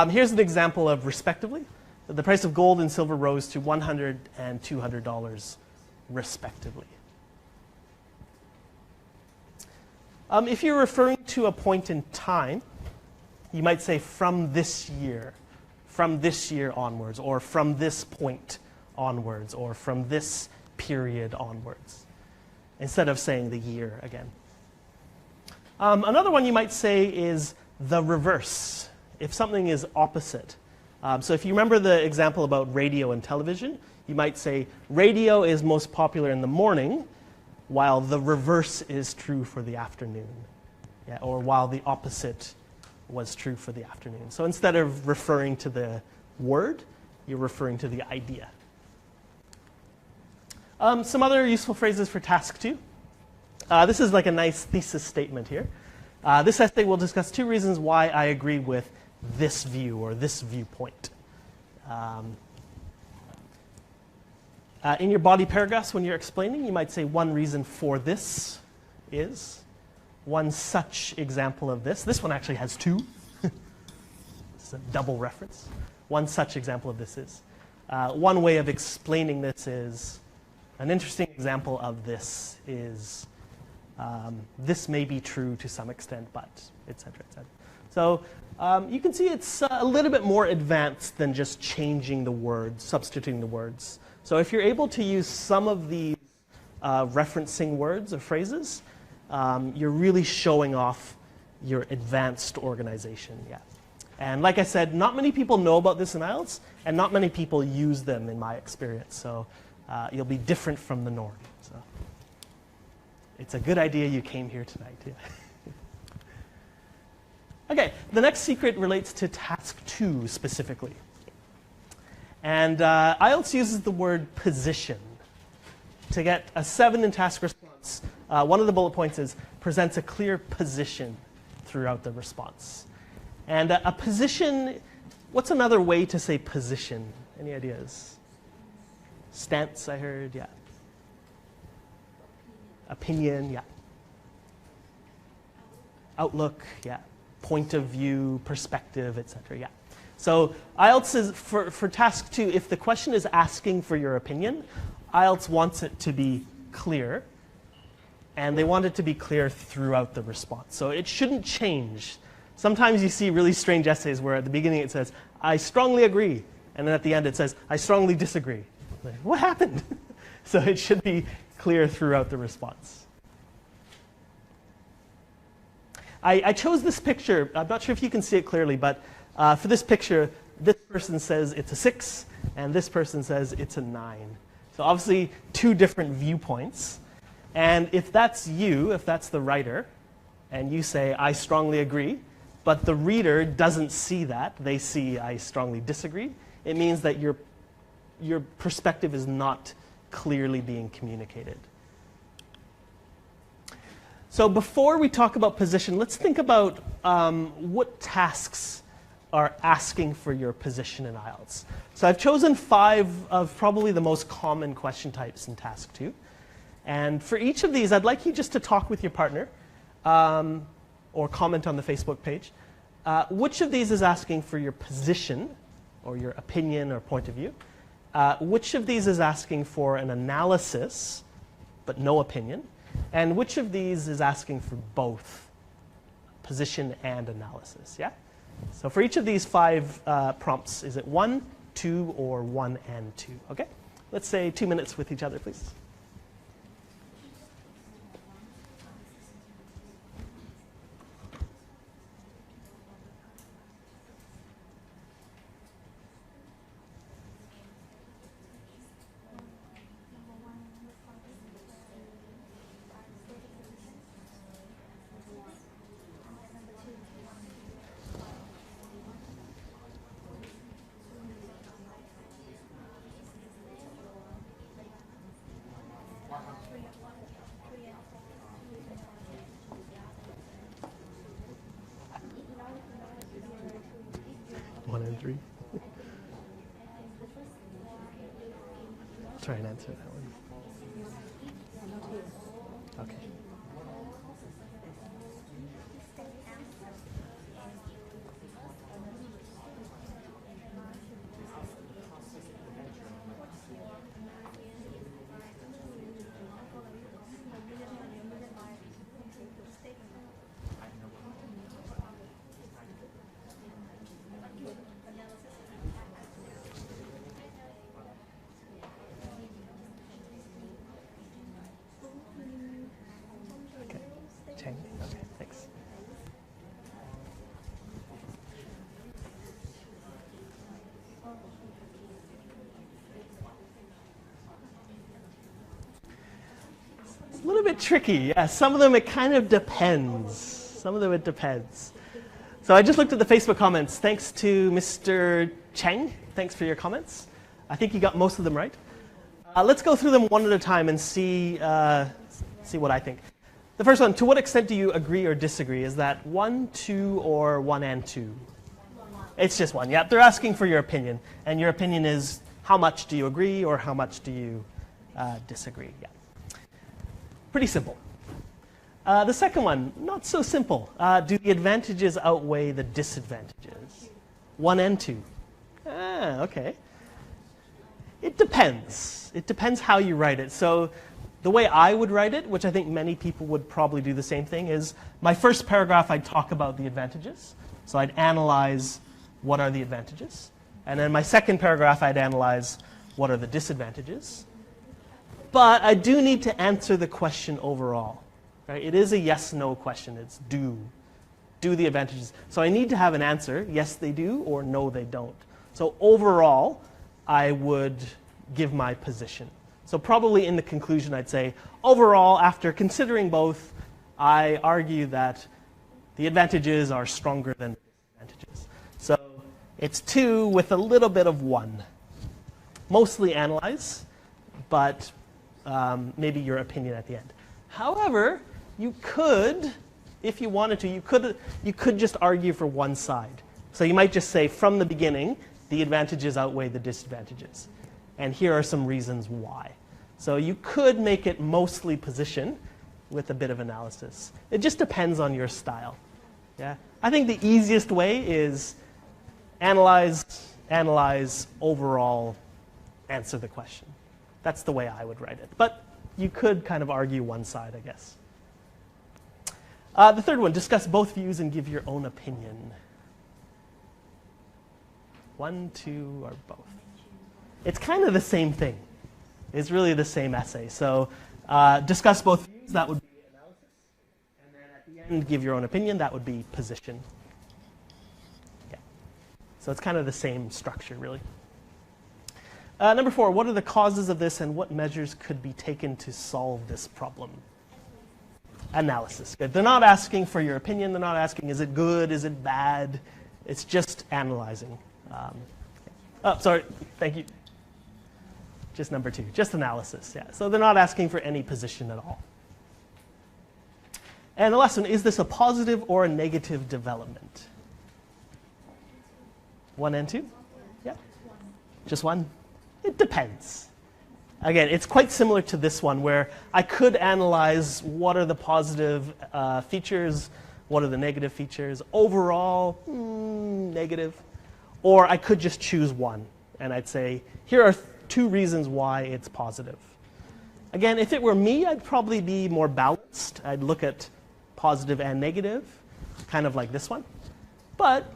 Speaker 1: Here's an example of respectively. The price of gold and silver rose to $100 and $200 respectively. If you're referring to a point in time, you might say from this year onwards, or from this point onwards, or from this period onwards, instead of saying the year again. Another one you might say is the reverse, if something is opposite. So if you remember the example about radio and television, you might say radio is most popular in the morning, while the reverse is true for the afternoon. Yeah, or while the opposite was true for the afternoon. So instead of referring to the word, you're referring to the idea. Some other useful phrases for task 2. This is like a nice thesis statement here. This essay will discuss 2 reasons why I agree with this view or this viewpoint. In your body paragraphs, when you're explaining, you might say one reason for this is, one such example of this. This one actually has 2. It's a double reference. One such example of this is. One way of explaining this is, an interesting example of this is, this may be true to some extent, but, etc., etc. So you can see it's a little bit more advanced than just changing the words, substituting the words. So if you're able to use some of these referencing words or phrases, you're really showing off your advanced organization. Yeah. And like I said, not many people know about this in IELTS, and not many people use them in my experience. So you'll be different from the norm. So it's a good idea you came here tonight. Yeah. Okay, the next secret relates to task 2 specifically. And IELTS uses the word position. To get a 7 in task response, one of the bullet points is presents a clear position throughout the response. And a position, what's another way to say position? Any ideas? Stance, I heard, yeah. Opinion, yeah. Outlook, yeah. Point of view, perspective, etc., yeah. So IELTS is, for task 2, if the question is asking for your opinion, IELTS wants it to be clear, and they want it to be clear throughout the response. So it shouldn't change. Sometimes you see really strange essays where at the beginning it says, I strongly agree, and then at the end it says, I strongly disagree. Like, what happened? So it should be clear throughout the response. I chose this picture. I'm not sure if you can see it clearly, but for this picture, this person says it's a 6, and this person says it's a 9. So obviously, 2 different viewpoints. And if that's you, if that's the writer, and you say, I strongly agree, but the reader doesn't see that, they see I strongly disagree, it means that your perspective is not clearly being communicated. So before we talk about position, let's think about what tasks are asking for your position in IELTS. So I've chosen 5 of probably the most common question types in task 2. And for each of these, I'd like you just to talk with your partner or comment on the Facebook page. Which of these is asking for your position or your opinion or point of view? Which of these is asking for an analysis but no opinion? And which of these is asking for both position and analysis? Yeah? So for each of these 5 prompts, is it 1, 2, or 1 and 2? Okay? Let's say 2 minutes with each other, please. One and 3. Try and answer that one. Okay. Cheng. Okay, thanks. It's a little bit tricky. Yeah, some of them it kind of depends. Some of them it depends. So I just looked at the Facebook comments. Thanks to Mr. Cheng. Thanks for your comments. I think you got most of them right. Let's go through them one at a time and see what I think. The first one, to what extent do you agree or disagree? Is that 1, 2, or 1 and 2? It's just 1. Yeah, they're asking for your opinion. And your opinion is how much do you agree or how much do you disagree? Yeah. Pretty simple. The second one, not so simple. Do the advantages outweigh the disadvantages? 1 and 2. Okay. It depends. It depends how you write it. So the way I would write it, which I think many people would probably do the same thing, is my first paragraph I'd talk about the advantages. So I'd analyze what are the advantages. And then my second paragraph I'd analyze what are the disadvantages. But I do need to answer the question overall. Right? It is a yes-no question. It's do. Do the advantages. So I need to have an answer, yes they do, or no they don't. So overall, I would give my position. So probably in the conclusion I'd say, overall, after considering both, I argue that the advantages are stronger than the disadvantages. So it's 2 with a little bit of 1. Mostly analyze, but maybe your opinion at the end. However, you could, if you wanted to, you could just argue for one side. So you might just say from the beginning, the advantages outweigh the disadvantages. And here are some reasons why. So you could make it mostly position with a bit of analysis. It just depends on your style. Yeah? I think the easiest way is analyze, overall, answer the question. That's the way I would write it. But you could kind of argue one side, I guess. The third one, discuss both views and give your own opinion. 1, 2, or both. It's kind of the same thing. It's really the same essay. So discuss both views, that would be analysis. And then at the end, give your own opinion, that would be position. Yeah. So it's kind of the same structure, really. Number 4, what are the causes of this and what measures could be taken to solve this problem? Analysis. Good. They're not asking for your opinion. They're not asking, is it good, is it bad? It's just analyzing. Oh, sorry. Thank you. Just number 2, just analysis. Yeah. So they're not asking for any position at all. And the last one, is this a positive or a negative development? 1 and 2? Yeah. Just one? It depends. Again, it's quite similar to this one where I could analyze what are the positive features, what are the negative features. Overall, negative. Or I could just choose one and I'd say, here are 2 reasons why it's positive. Again, if it were me, I'd probably be more balanced. I'd look at positive and negative, kind of like this one. But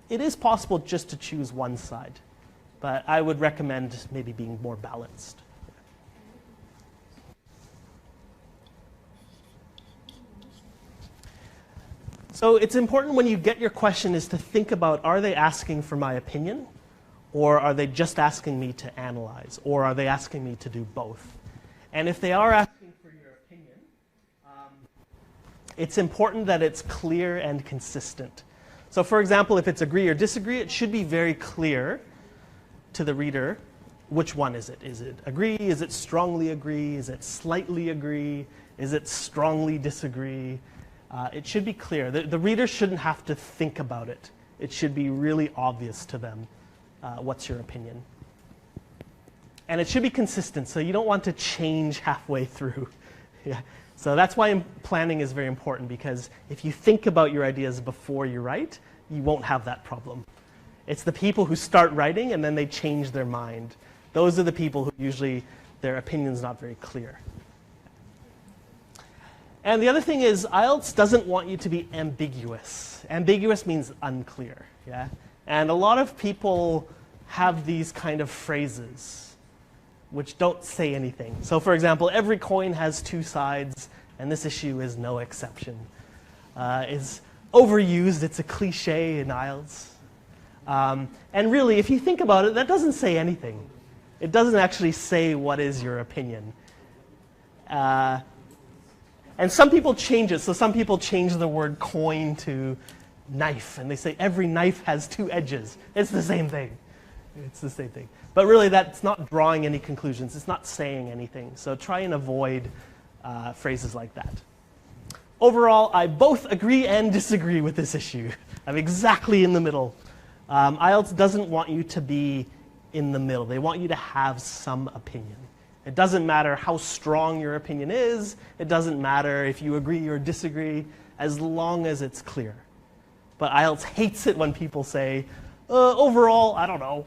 Speaker 1: it is possible just to choose one side. But I would recommend maybe being more balanced. So it's important when you get your question is to think about, are they asking for my opinion? Or are they just asking me to analyze? Or are they asking me to do both? And if they are asking for your opinion, it's important that it's clear and consistent. So for example, if it's agree or disagree, it should be very clear to the reader which one is it. Is it agree? Is it strongly agree? Is it slightly agree? Is it strongly disagree? It should be clear. The reader shouldn't have to think about it. It should be really obvious to them what's your opinion. And it should be consistent, so you don't want to change halfway through. Yeah. So that's why planning is very important, because if you think about your ideas before you write, you won't have that problem. It's the people who start writing and then they change their mind. Those are the people who usually their opinion's not very clear. And the other thing is, IELTS doesn't want you to be ambiguous. Ambiguous means unclear. Yeah? And a lot of people have these kind of phrases which don't say anything. So for example, every coin has 2 sides, and this issue is no exception. It's overused, it's a cliche in IELTS. And really, if you think about it, that doesn't say anything. It doesn't actually say what is your opinion. And some people change it. So some people change the word coin to knife, and they say every knife has 2 edges. It's the same thing. It's the same thing. But really, that's not drawing any conclusions. It's not saying anything. So try and avoid phrases like that. Overall, I both agree and disagree with this issue. I'm exactly in the middle. IELTS doesn't want you to be in the middle. They want you to have some opinion. It doesn't matter how strong your opinion is. It doesn't matter if you agree or disagree, as long as it's clear. But IELTS hates it when people say, overall, I don't know.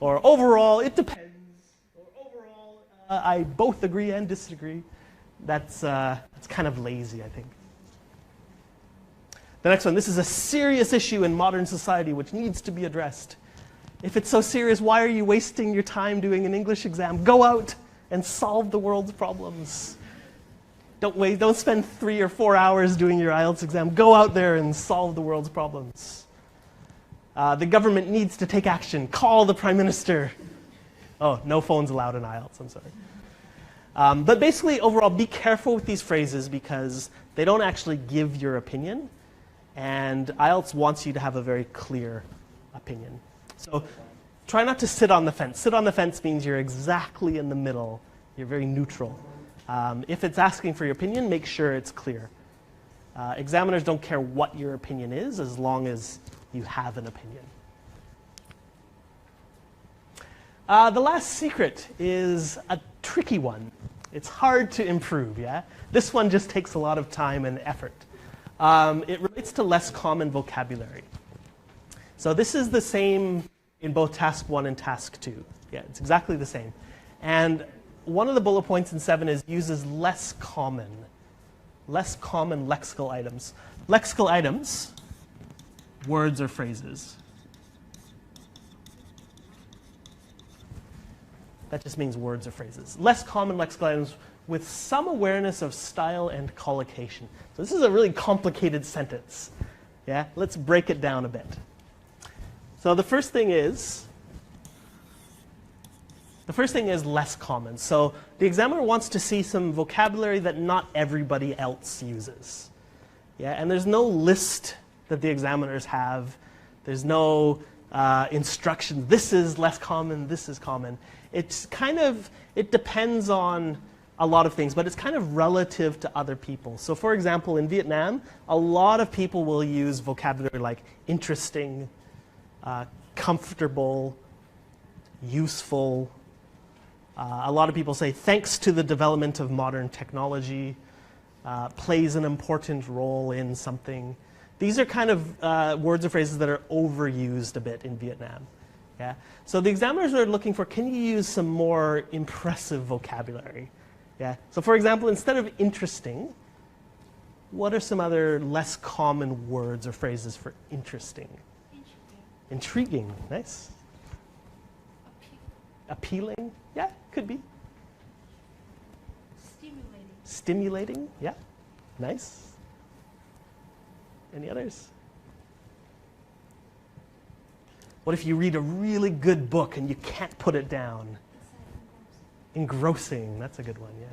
Speaker 1: Or overall, it depends. Or overall, I both agree and disagree. That's kind of lazy, I think. The next one, this is a serious issue in modern society which needs to be addressed. If it's so serious, why are you wasting your time doing an English exam? Go out and solve the world's problems. Don't spend 3 or 4 hours doing your IELTS exam. Go out there and solve the world's problems. The government needs to take action. Call the Prime Minister. Oh, no phones allowed in IELTS, I'm sorry. But basically, overall, be careful with these phrases because they don't actually give your opinion. And IELTS wants you to have a very clear opinion. So try not to sit on the fence. Sit on the fence means you're exactly in the middle. You're very neutral. If it's asking for your opinion, make sure it's clear. Examiners don't care what your opinion is as long as you have an opinion. The last secret is a tricky one. It's hard to improve, yeah? This one just takes a lot of time and effort. It relates to less common vocabulary. So this is the same in both task 1 and task 2. Yeah, it's exactly the same. And one of the bullet points in 7 is uses less common lexical items. Lexical items, words or phrases. That just means words or phrases. Less common lexical items with some awareness of style and collocation. So this is a really complicated sentence. Yeah? Let's break it down a bit. So the first thing is less common. So the examiner wants to see some vocabulary that not everybody else uses. Yeah? And there's no list that the examiners have. There's no instruction. This is less common, this is common. It depends on a lot of things, but it's kind of relative to other people. So for example, in Vietnam, a lot of people will use vocabulary like interesting, comfortable, useful. A lot of people say, thanks to the development of modern technology, plays an important role in something. These are kind of words or phrases that are overused a bit in Vietnam. Yeah? So the examiners are looking for, can you use some more impressive vocabulary? Yeah? So for example, instead of interesting, what are some other less common words or phrases for interesting? Intriguing, nice. Appealing, yeah, could be. Stimulating, yeah, nice. Any others? What if you read a really good book and you can't put it down? Engrossing, that's a good one, yeah.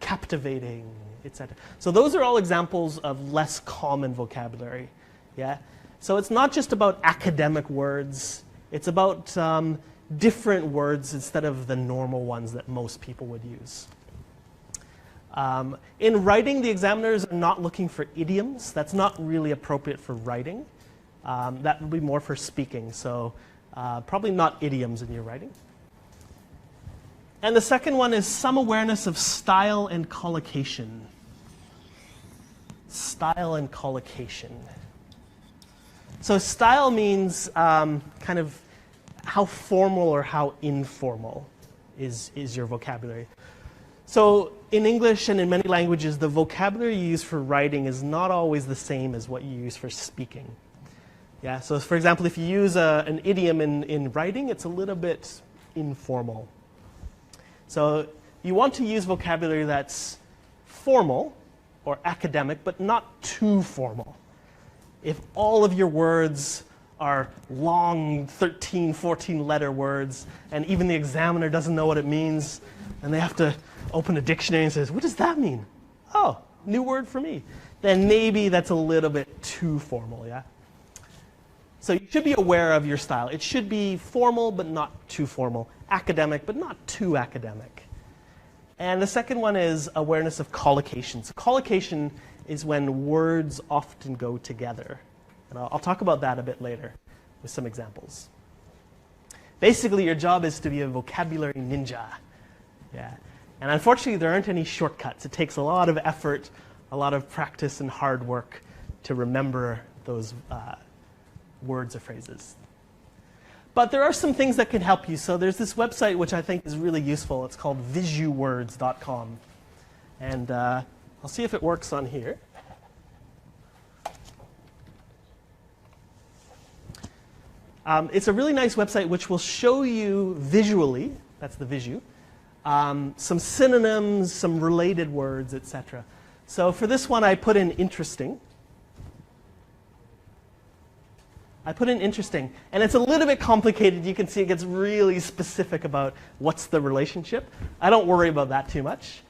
Speaker 1: Captivating, etc. So those are all examples of less common vocabulary, yeah? So it's not just about academic words, it's about different words instead of the normal ones that most people would use. In writing, the examiners are not looking for idioms. That's not really appropriate for writing. That would be more for speaking, so probably not idioms in your writing. And the second one is some awareness of style and collocation. Style and collocation. So style means kind of how formal or how informal is your vocabulary. So in English and in many languages, the vocabulary you use for writing is not always the same as what you use for speaking. Yeah, so for example, if you use an idiom in writing, it's a little bit informal. So you want to use vocabulary that's formal or academic, but not too formal. If all of your words are long 13, 14 letter words, and even the examiner doesn't know what it means, and they have to open a dictionary and says, what does that mean? Oh, new word for me. Then maybe that's a little bit too formal, yeah? So you should be aware of your style. It should be formal, but not too formal. Academic, but not too academic. And the second one is awareness of collocation. So collocation is when words often go together. And I'll talk about that a bit later with some examples. Basically, your job is to be a vocabulary ninja. Yeah. And unfortunately, there aren't any shortcuts. It takes a lot of effort, a lot of practice and hard work to remember those words or phrases. But there are some things that can help you. So there's this website which I think is really useful. It's called visuwords.com. And I'll see if it works on here. It's a really nice website which will show you visually, that's the visu, some synonyms, some related words, etc. So for this one, I put in interesting. And it's a little bit complicated. You can see it gets really specific about what's the relationship. I don't worry about that too much.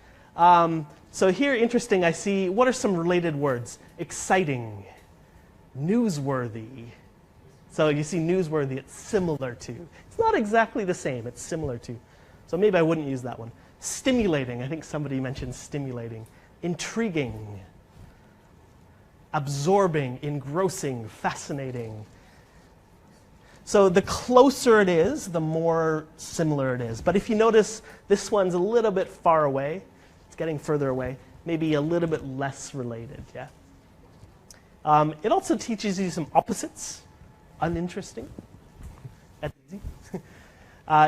Speaker 1: So here, interesting, I see, what are some related words? Exciting, newsworthy. So you see newsworthy, it's similar to. It's not exactly the same, it's similar to. So maybe I wouldn't use that one. Stimulating, I think somebody mentioned stimulating. Intriguing, absorbing, engrossing, fascinating. So the closer it is, the more similar it is. But if you notice, this one's a little bit far away. It's getting further away. Maybe a little bit less related, yeah? It also teaches you some opposites. Uninteresting. That's easy.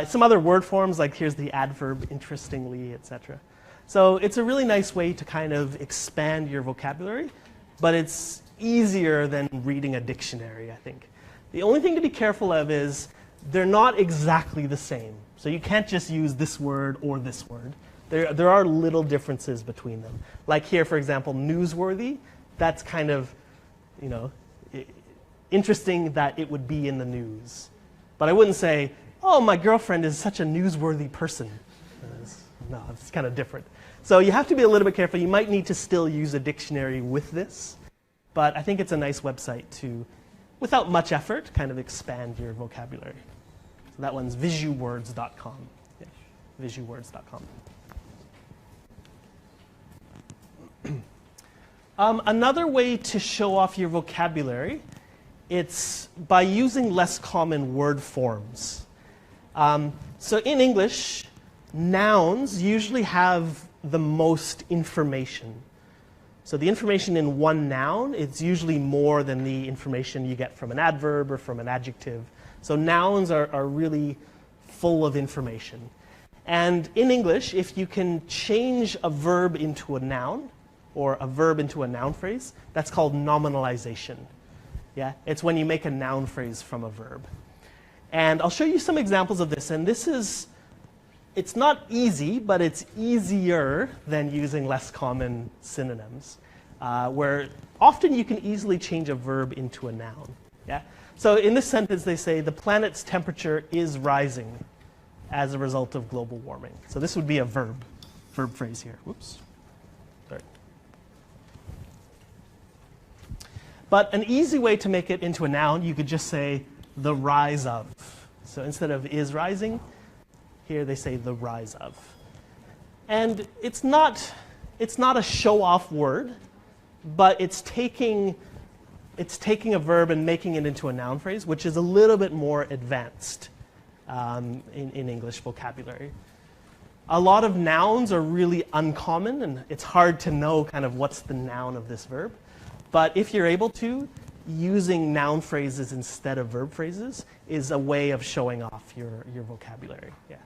Speaker 1: Some other word forms, like here's the adverb, interestingly, etc. So it's a really nice way to kind of expand your vocabulary, but it's easier than reading a dictionary, I think. The only thing to be careful of is they're not exactly the same. So you can't just use this word or this word. There are little differences between them. Like here, for example, newsworthy, that's kind of, you know, interesting that it would be in the news. But I wouldn't say, oh, my girlfriend is such a newsworthy person. No, it's kind of different. So you have to be a little bit careful. You might need to still use a dictionary with this. But I think it's a nice website to, without much effort, kind of expand your vocabulary. So that one's visuwords.com. Yeah, visuwords.com. Another way to show off your vocabulary it's by using less common word forms. So in English, nouns usually have the most information. So the information in one noun is usually more than the information you get from an adverb or from an adjective. So nouns are really full of information. And in English, if you can change a verb into a noun or a verb into a noun phrase, that's called nominalization. Yeah? It's when you make a noun phrase from a verb. And I'll show you some examples of this. And this is, it's not easy, but it's easier than using less common synonyms, where often you can easily change a verb into a noun. Yeah? So in this sentence, they say, the planet's temperature is rising as a result of global warming. So this would be a verb phrase here. Whoops. Sorry. But an easy way to make it into a noun, you could just say the rise of. So instead of is rising, here they say the rise of. And it's not a show-off word, but it's taking a verb and making it into a noun phrase, which is a little bit more advanced in English vocabulary. A lot of nouns are really uncommon, and it's hard to know kind of what's the noun of this verb. But if you're able to, using noun phrases instead of verb phrases is a way of showing off your vocabulary. Yeah.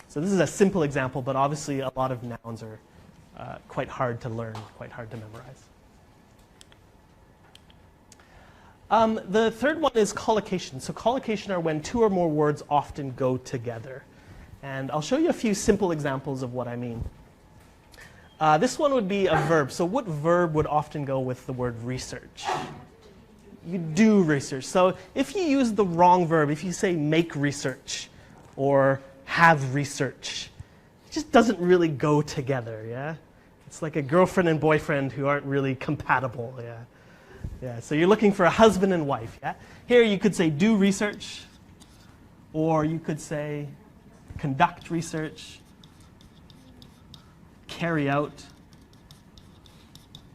Speaker 1: So this is a simple example, but obviously a lot of nouns are quite hard to learn, quite hard to memorize. The third one is collocation. So collocation are when two or more words often go together. And I'll show you a few simple examples of what I mean. This one would be a verb. So what verb would often go with the word research? You do research. So if you use the wrong verb, if you say make research or have research, it just doesn't really go together, yeah? It's like a girlfriend and boyfriend who aren't really compatible, yeah? Yeah, so you're looking for a husband and wife, yeah? Here you could say do research, or you could say conduct research, carry out,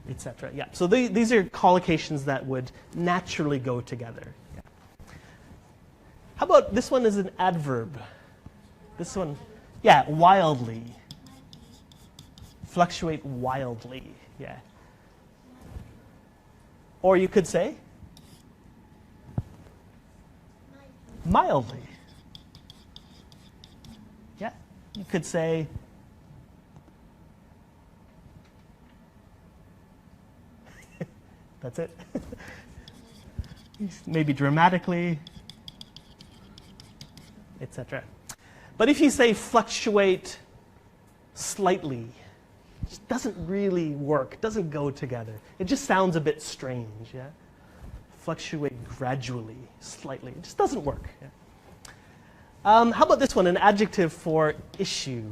Speaker 1: etc. Yeah, so these are collocations that would naturally go together. Yeah. How about this one is an adverb? This one, yeah, wildly. Fluctuate wildly, yeah. Or you could say mildly. Yeah, you could say that's it. Maybe dramatically, etc. But if you say fluctuate slightly, it just doesn't really work, doesn't go together. It just sounds a bit strange, yeah? Fluctuate gradually, slightly. It just doesn't work. Yeah? How about this one, an adjective for issue?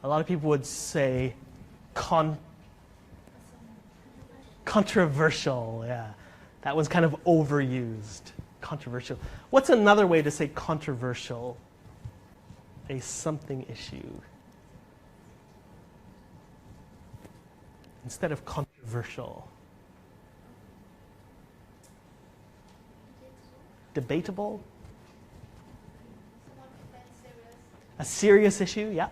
Speaker 1: A lot of people would say controversial, yeah. That was kind of overused. Controversial. What's another way to say controversial? A something issue. Instead of controversial. Debatable? A serious issue, yeah.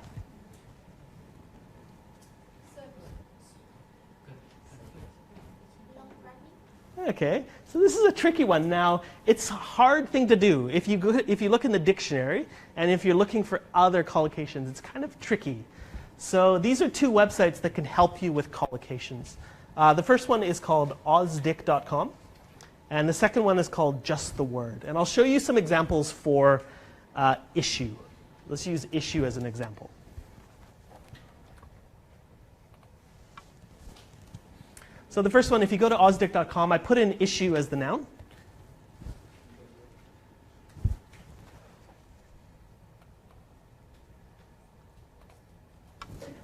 Speaker 1: Okay, so this is a tricky one. Now, it's a hard thing to do. If you look in the dictionary, and if you're looking for other collocations, it's kind of tricky. So these are two websites that can help you with collocations. The first one is called ozdic.com, and the second one is called Just the Word. And I'll show you some examples for issue. Let's use issue as an example. So the first one, if you go to ozdic.com, I put in issue as the noun.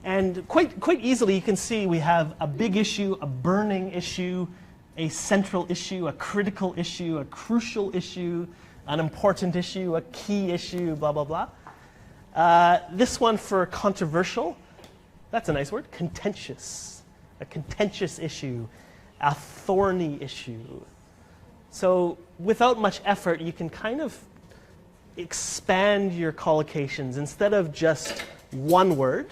Speaker 1: And quite easily, you can see we have a big issue, a burning issue, a central issue, a critical issue, a crucial issue, an important issue, a key issue, blah, blah, blah. This one for controversial, that's a nice word, contentious. a contentious issue, a thorny issue. So without much effort, you can kind of expand your collocations. Instead of just one word,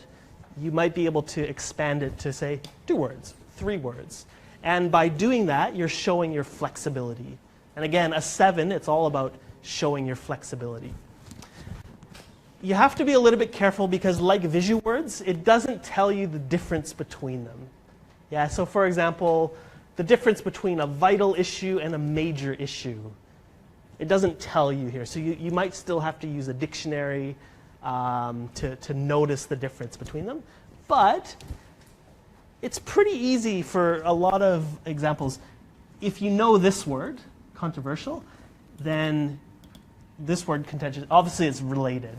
Speaker 1: you might be able to expand it to, say, 2 words, 3 words. And by doing that, you're showing your flexibility. And again, a 7, it's all about showing your flexibility. You have to be a little bit careful because, like visual words, it doesn't tell you the difference between them. Yeah, so for example, the difference between a vital issue and a major issue. It doesn't tell you here. So you might still have to use a dictionary to notice the difference between them. But it's pretty easy for a lot of examples. If you know this word, controversial, then this word contentious, obviously it's related.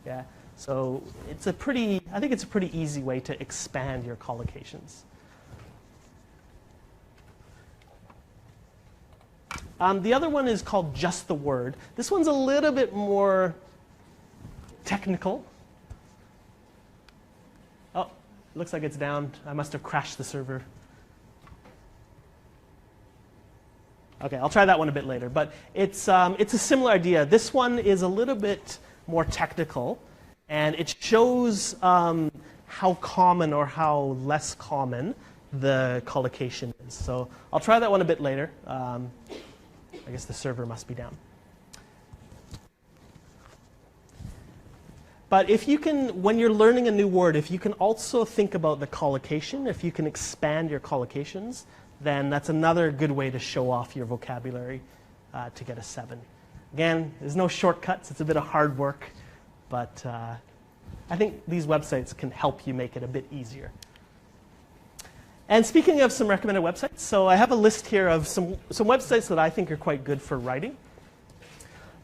Speaker 1: Yeah? So it's I think it's a pretty easy way to expand your collocations. The other one is called just the word. This one's a little bit more technical. Oh, looks like it's down. I must have crashed the server. Okay, I'll try that one a bit later. But it's a similar idea. This one is a little bit more technical, and it shows how common or how less common the collocation is. So I'll try that one a bit later. I guess the server must be down. But if you can, when you're learning a new word, if you can also think about the collocation, if you can expand your collocations, then that's another good way to show off your vocabulary to get a 7. Again, there's no shortcuts. It's a bit of hard work. But I think these websites can help you make it a bit easier. And speaking of some recommended websites, so I have a list here of some websites that I think are quite good for writing.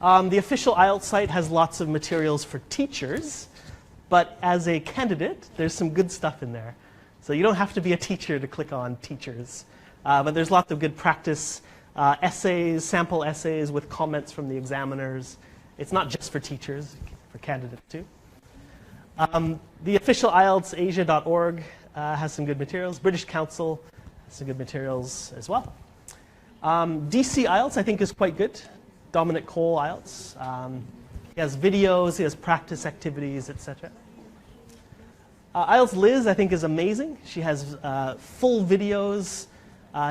Speaker 1: The official IELTS site has lots of materials for teachers, but as a candidate, there's some good stuff in there. So you don't have to be a teacher to click on teachers. But there's lots of good practice essays, sample essays with comments from the examiners. It's not just for teachers, for candidates too. The official IELTSasia.org has some good materials. British Council has some good materials as well. DC IELTS I think is quite good. Dominic Cole IELTS. He has videos, he has practice activities, etc. IELTS Liz I think is amazing. She has full videos.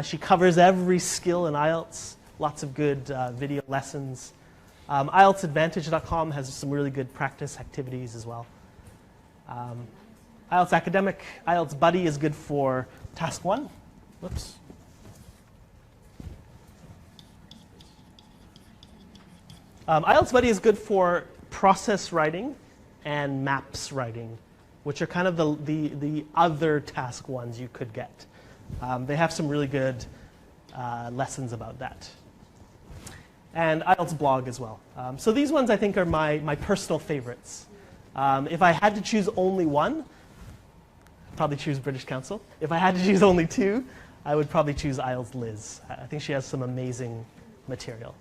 Speaker 1: She covers every skill in IELTS. Lots of good video lessons. IELTSadvantage.com has some really good practice activities as well. IELTS Academic, IELTS Buddy is good for task 1. Whoops. IELTS Buddy is good for process writing and maps writing, which are kind of the other task ones you could get. They have some really good lessons about that. And IELTS Blog as well. So these ones I think are my personal favorites. If I had to choose only one, I'd probably choose British Council. If I had to choose only 2, I would probably choose IELTS Liz. I think she has some amazing material.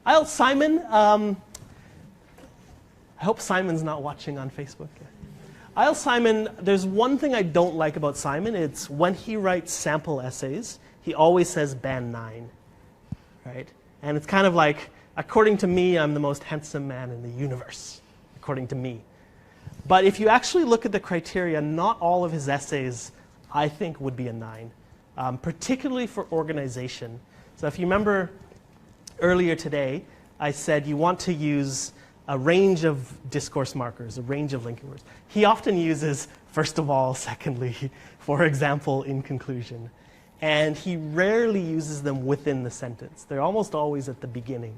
Speaker 1: IELTS Simon, I hope Simon's not watching on Facebook. IELTS Simon, there's one thing I don't like about Simon. It's when he writes sample essays, he always says band 9, right? And it's kind of like, according to me, I'm the most handsome man in the universe, according to me. But if you actually look at the criteria, not all of his essays, I think, would be a 9, particularly for organization. So if you remember earlier today, I said you want to use a range of discourse markers, a range of linking words. He often uses first of all, secondly, for example, in conclusion. And he rarely uses them within the sentence. They're almost always at the beginning.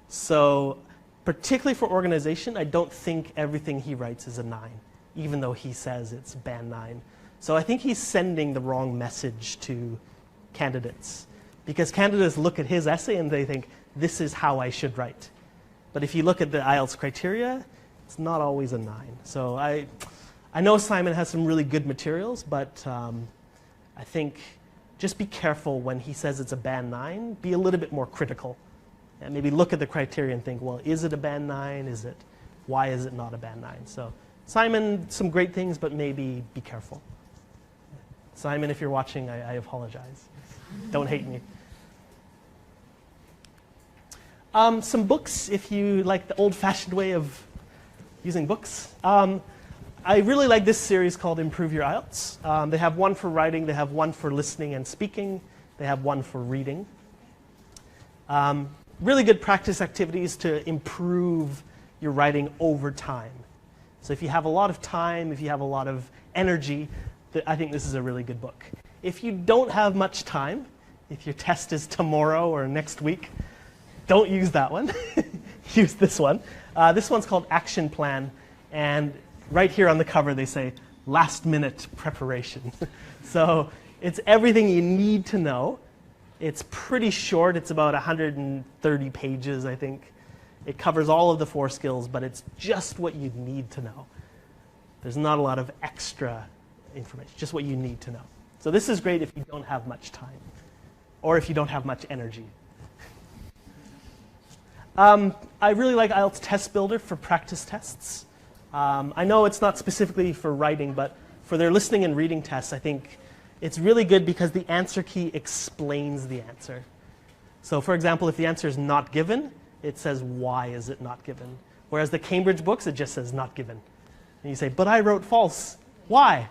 Speaker 1: So particularly for organization, I don't think everything he writes is a 9, even though he says it's band 9. So I think he's sending the wrong message to candidates. Because candidates look at his essay and they think, this is how I should write. But if you look at the IELTS criteria, it's not always a 9. So I know Simon has some really good materials, but I think just be careful when he says it's a band 9. Be a little bit more critical. And maybe look at the criteria and think, well, is it a band 9? Why is it not a band 9? So Simon, some great things, but maybe be careful. Simon, if you're watching, I apologize. Don't hate me. Some books, if you like the old-fashioned way of using books. I really like this series called Improve Your IELTS. They have one for writing, they have one for listening and speaking, they have one for reading. Really good practice activities to improve your writing over time. So if you have a lot of time, if you have a lot of energy, I think this is a really good book. If you don't have much time, if your test is tomorrow or next week, don't use that one. Use this one. This one's called Action Plan, and right here on the cover they say, last minute preparation. So it's everything you need to know. It's pretty short. It's about 130 pages, I think. It covers all of the 4 skills, but it's just what you need to know. There's not a lot of extra information, just what you need to know. So this is great if you don't have much time, or if you don't have much energy. I really like IELTS Test Builder for practice tests. I know it's not specifically for writing, but for their listening and reading tests, I think it's really good because the answer key explains the answer. So for example, if the answer is not given, it says why is it not given. Whereas the Cambridge books, it just says not given. And you say, but I wrote false. Why?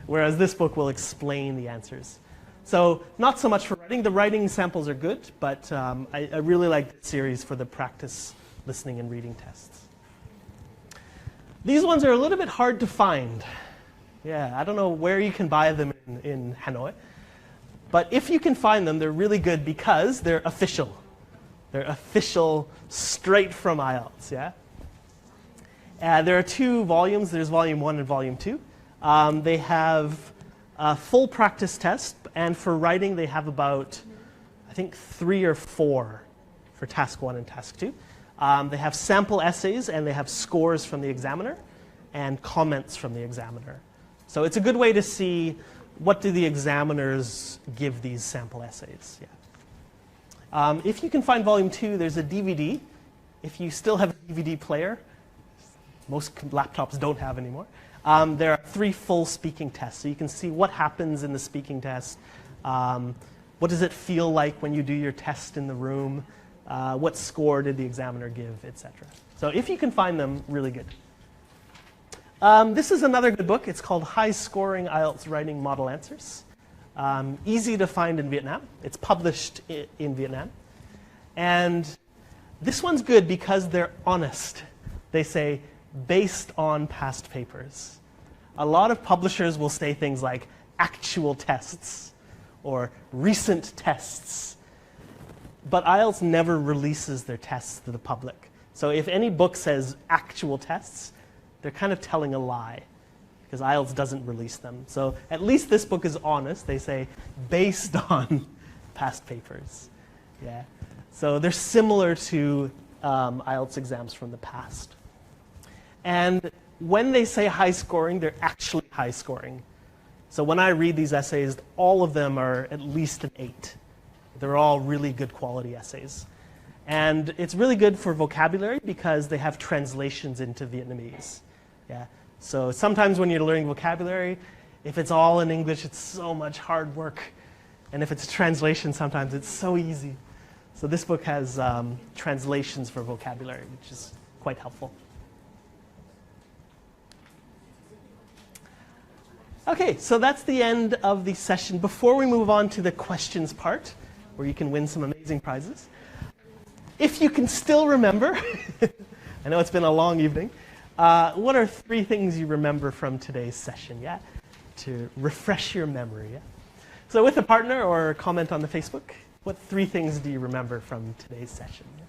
Speaker 1: Whereas this book will explain the answers. So not so much for writing. The writing samples are good, but I really like this series for the practice listening and reading tests. These ones are a little bit hard to find. Yeah, I don't know where you can buy them in Hanoi. But if you can find them, they're really good because they're official. They're official, straight from IELTS, yeah? There are 2 volumes. There's volume 1 and volume 2. They have a full practice test, and for writing they have about, I think, 3 or 4 for task 1 and task 2. They have sample essays, and they have scores from the examiner and comments from the examiner. So it's a good way to see what do the examiners give these sample essays. Yeah. If you can find volume 2, there's a DVD. If you still have a DVD player, most laptops don't have anymore. There are 3 full speaking tests, so you can see what happens in the speaking test. What does it feel like when you do your test in the room? What score did the examiner give, etc. So if you can find them, really good. This is another good book. It's called High Scoring IELTS Writing Model Answers. Easy to find in Vietnam. It's published in Vietnam. And this one's good because they're honest. They say, based on past papers. A lot of publishers will say things like actual tests or recent tests. But IELTS never releases their tests to the public. So if any book says actual tests, they're kind of telling a lie because IELTS doesn't release them. So at least this book is honest. They say based on past papers. Yeah. So they're similar to IELTS exams from the past. And when they say high scoring, they're actually high scoring. So when I read these essays, all of them are at least an 8. They're all really good quality essays. And it's really good for vocabulary because they have translations into Vietnamese. Yeah. So sometimes when you're learning vocabulary, if it's all in English, it's so much hard work. And if it's a translation, sometimes it's so easy. So this book has translations for vocabulary, which is quite helpful. Okay, so that's the end of the session. Before we move on to the questions part, where you can win some amazing prizes, if you can still remember, I know it's been a long evening, what are 3 things you remember from today's session, yeah? To refresh your memory, yeah? So with a partner or comment on the Facebook, what 3 things do you remember from today's session? Yeah?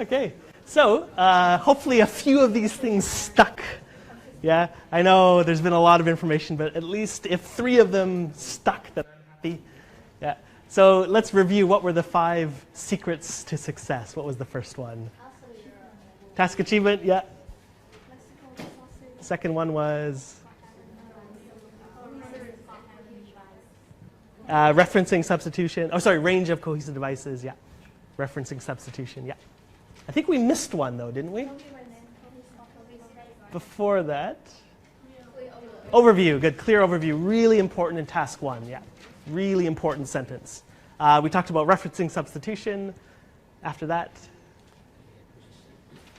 Speaker 1: Okay, so hopefully a few of these things stuck. Yeah, I know there's been a lot of information, but at least if 3 of them stuck, then I'm happy. Yeah. So let's review what were the 5 secrets to success. What was the first one? Task achievement, yeah. Second one was referencing substitution. Oh, sorry, range of cohesive devices, yeah. Referencing substitution, yeah. I think we missed one though, didn't we? Before that. Overview, good, clear overview. Really important in task 1, yeah. Really important sentence. We talked about referencing substitution. After that,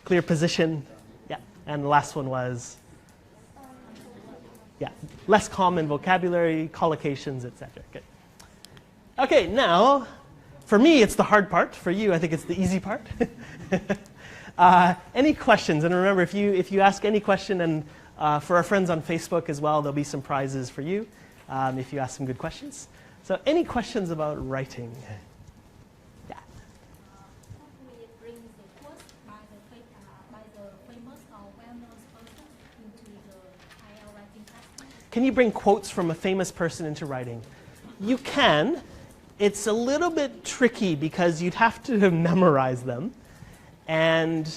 Speaker 1: clear position, yeah. And the last one was, yeah, less common vocabulary, collocations, etc. Good. Okay, now, for me, it's the hard part. For you, I think it's the easy part. Any questions? And remember, if you ask any question, and for our friends on Facebook as well, there'll be some prizes for you if you ask some good questions. So any questions about writing? Yeah.
Speaker 4: Hopefully it brings the quote by the famous or well-known person into the IELTS writing class.
Speaker 1: Can you bring quotes from a famous person into writing? You can. It's a little bit tricky because you'd have to memorize them. And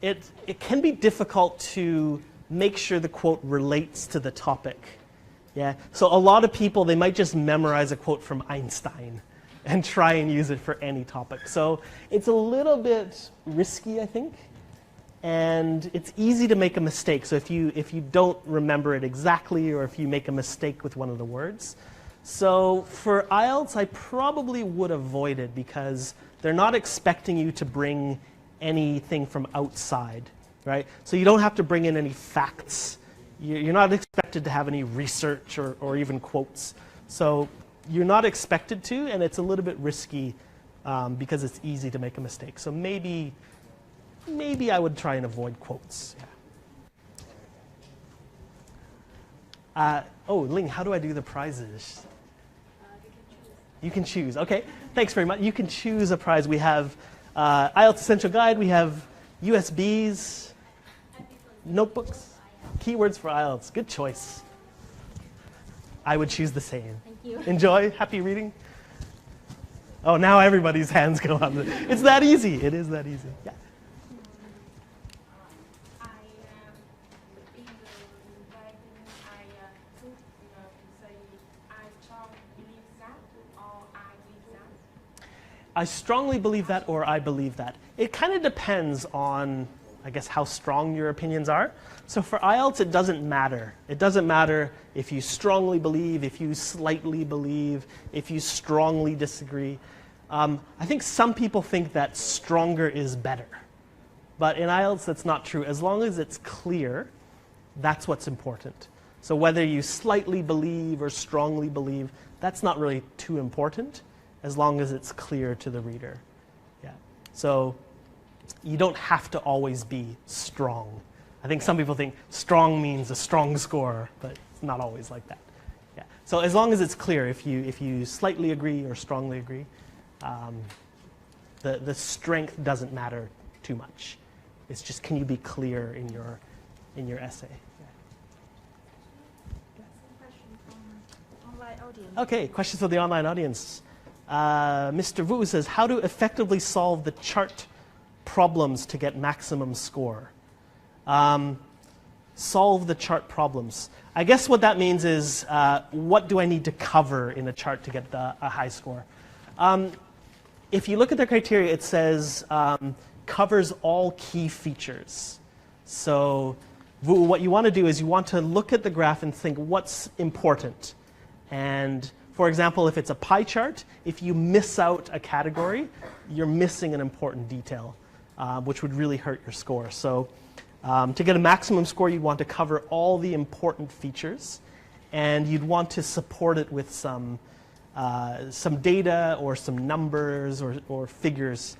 Speaker 1: it can be difficult to make sure the quote relates to the topic. Yeah. So a lot of people, they might just memorize a quote from Einstein and try and use it for any topic. So it's a little bit risky, I think. And it's easy to make a mistake. So if you don't remember it exactly, or if you make a mistake with one of the words. So for IELTS, I probably would avoid it because they're not expecting you to bring anything from outside, right? So you don't have to bring in any facts. You're not expected to have any research or even quotes. So you're not expected to, and it's a little bit risky because it's easy to make a mistake. So maybe I would try and avoid quotes. Yeah. Oh, Ling, how do I do the prizes? You can choose. Okay, thanks very much. You can choose a prize. We have IELTS Essential Guide. We have USBs, notebooks, keywords for IELTS. Good choice. I would choose the same.
Speaker 4: Thank you.
Speaker 1: Enjoy. Happy reading. Oh, now everybody's hands go up. It's that easy. It is that easy. Yeah. I strongly believe that, or I believe that. It kind of depends on, I guess, how strong your opinions are. So for IELTS, it doesn't matter. It doesn't matter if you strongly believe, if you slightly believe, if you strongly disagree. I think some people think that stronger is better. But in IELTS, that's not true. As long as it's clear, that's what's important. So whether you slightly believe or strongly believe, that's not really too important, as long as it's clear to the reader. Yeah. So you don't have to always be strong. I think some people think strong means a strong score, but it's not always like that. Yeah. So as long as it's clear, if you slightly agree or strongly agree, the strength doesn't matter too much. It's just, can you be clear in your essay? Yeah.
Speaker 5: Online audience.
Speaker 1: Okay, questions for the online audience. Mr. Wu says, how to effectively solve the chart problems to get maximum score? Solve the chart problems. I guess what that means is, what do I need to cover in a chart to get a high score? If you look at the criteria, it says covers all key features. So what you want to do is you want to look at the graph and think what's important. And for example, if it's a pie chart, if you miss out a category, you're missing an important detail, which would really hurt your score. So to get a maximum score, you'd want to cover all the important features, and you'd want to support it with some data or some numbers or figures.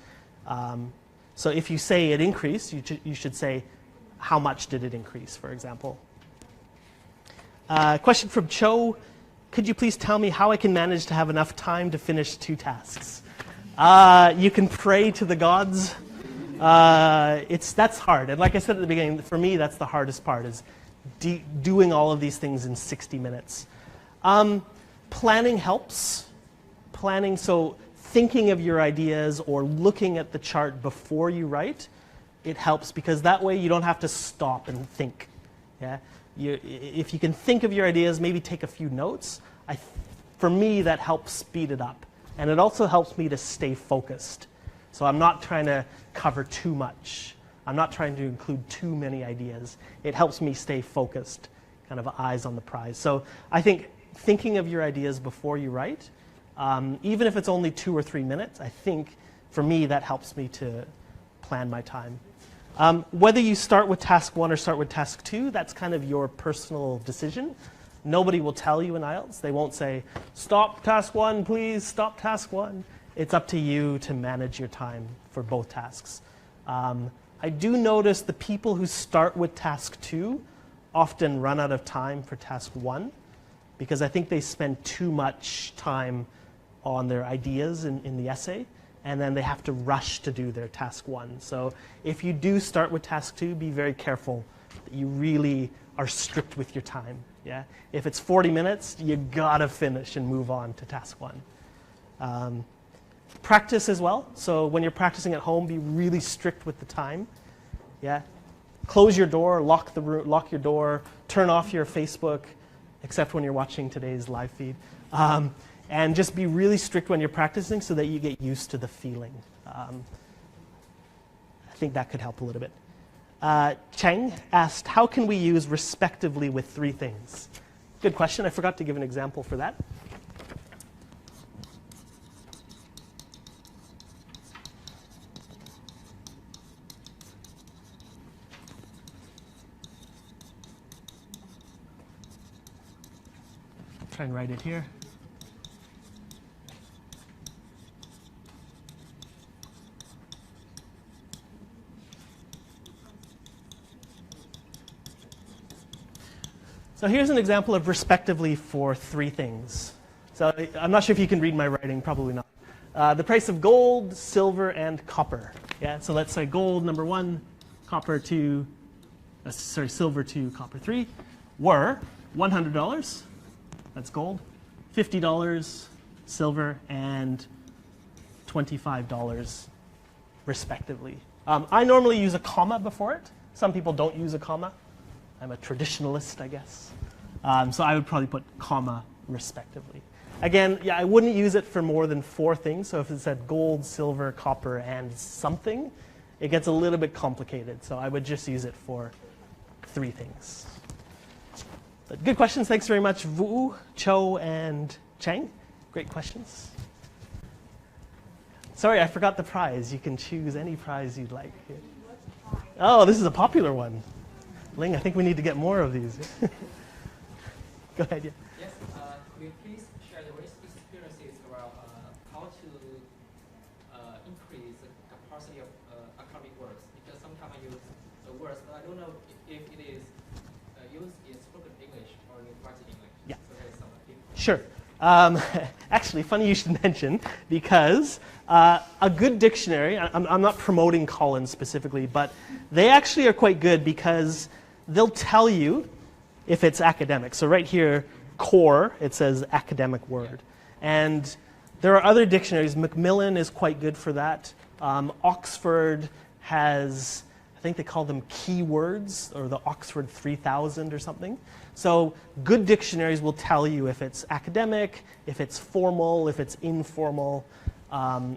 Speaker 1: So if you say it increased, you should say, how much did it increase, for example? Question from Cho. Could you please tell me how I can manage to have enough time to finish 2 tasks? You can pray to the gods. That's hard. And like I said at the beginning, for me, that's the hardest part, is doing all of these things in 60 minutes. Planning helps. Planning, so thinking of your ideas or looking at the chart before you write, it helps, because that way you don't have to stop and think. Yeah? If you can think of your ideas, maybe take a few notes. For me, that helps speed it up. And it also helps me to stay focused. So I'm not trying to cover too much. I'm not trying to include too many ideas. It helps me stay focused, kind of eyes on the prize. So I think thinking of your ideas before you write, even if it's only 2 or 3 minutes, I think for me that helps me to plan my time. Whether you start with task 1 or start with task 2, that's kind of your personal decision. Nobody will tell you in IELTS. They won't say, stop task 1, please, stop task 1. It's up to you to manage your time for both tasks. I do notice the people who start with task 2 often run out of time for task 1, because I think they spend too much time on their ideas in the essay, and then they have to rush to do their task 1. So if you do start with task 2, be very careful that you really are strict with your time. Yeah? If it's 40 minutes, you gotta finish and move on to task 1. Practice as well. So when you're practicing at home, be really strict with the time. Yeah? Close your door, lock the room, lock your door, turn off your Facebook, except when you're watching today's live feed. And just be really strict when you're practicing so that you get used to the feeling. I think that could help a little bit. Cheng asked, how can we use respectively with 3 things? Good question. I forgot to give an example for that. Try and write it here. So here's an example of respectively for 3 things. So I'm not sure if you can read my writing, probably not. The price of gold, silver, and copper. Yeah, so let's say gold, number 1, copper 2, silver 2, copper 3, were $100, that's gold, $50, silver, and $25, respectively. I normally use a comma before it. Some people don't use a comma. I'm a traditionalist, I guess. So I would probably put comma respectively. Again, yeah, I wouldn't use it for more than 4 things. So if it said gold, silver, copper, and something, it gets a little bit complicated. So I would just use it for 3 things. But good questions. Thanks very much, Vu, Cho, and Cheng. Great questions. Sorry, I forgot the prize. You can choose any prize you'd like. Oh, this is a popular one. Ling, I think we need to get more of these. Go ahead, yeah.
Speaker 3: Yes, could you please share the risk experiences around how to increase the capacity of academic works? Because sometimes I use the words, but I don't know if it is used in spoken English or in written English.
Speaker 1: Yeah.
Speaker 3: So there is some difference.
Speaker 1: Sure. Actually, funny you should mention, because a good dictionary, I'm not promoting Collins specifically, but they actually are quite good because they'll tell you if it's academic. So right here, core, it says academic word. And there are other dictionaries. Macmillan is quite good for that. Oxford has, I think they call them keywords, or the Oxford 3000 or something. So good dictionaries will tell you if it's academic, if it's formal, if it's informal,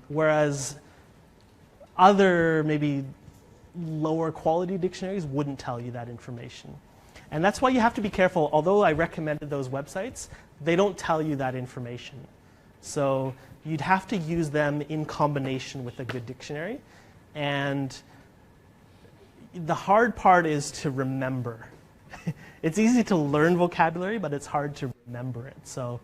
Speaker 1: whereas other maybe lower quality dictionaries wouldn't tell you that information. And that's why you have to be careful. Although I recommended those websites, they don't tell you that information. So you'd have to use them in combination with a good dictionary. And the hard part is to remember. It's easy to learn vocabulary, but it's hard to remember it. So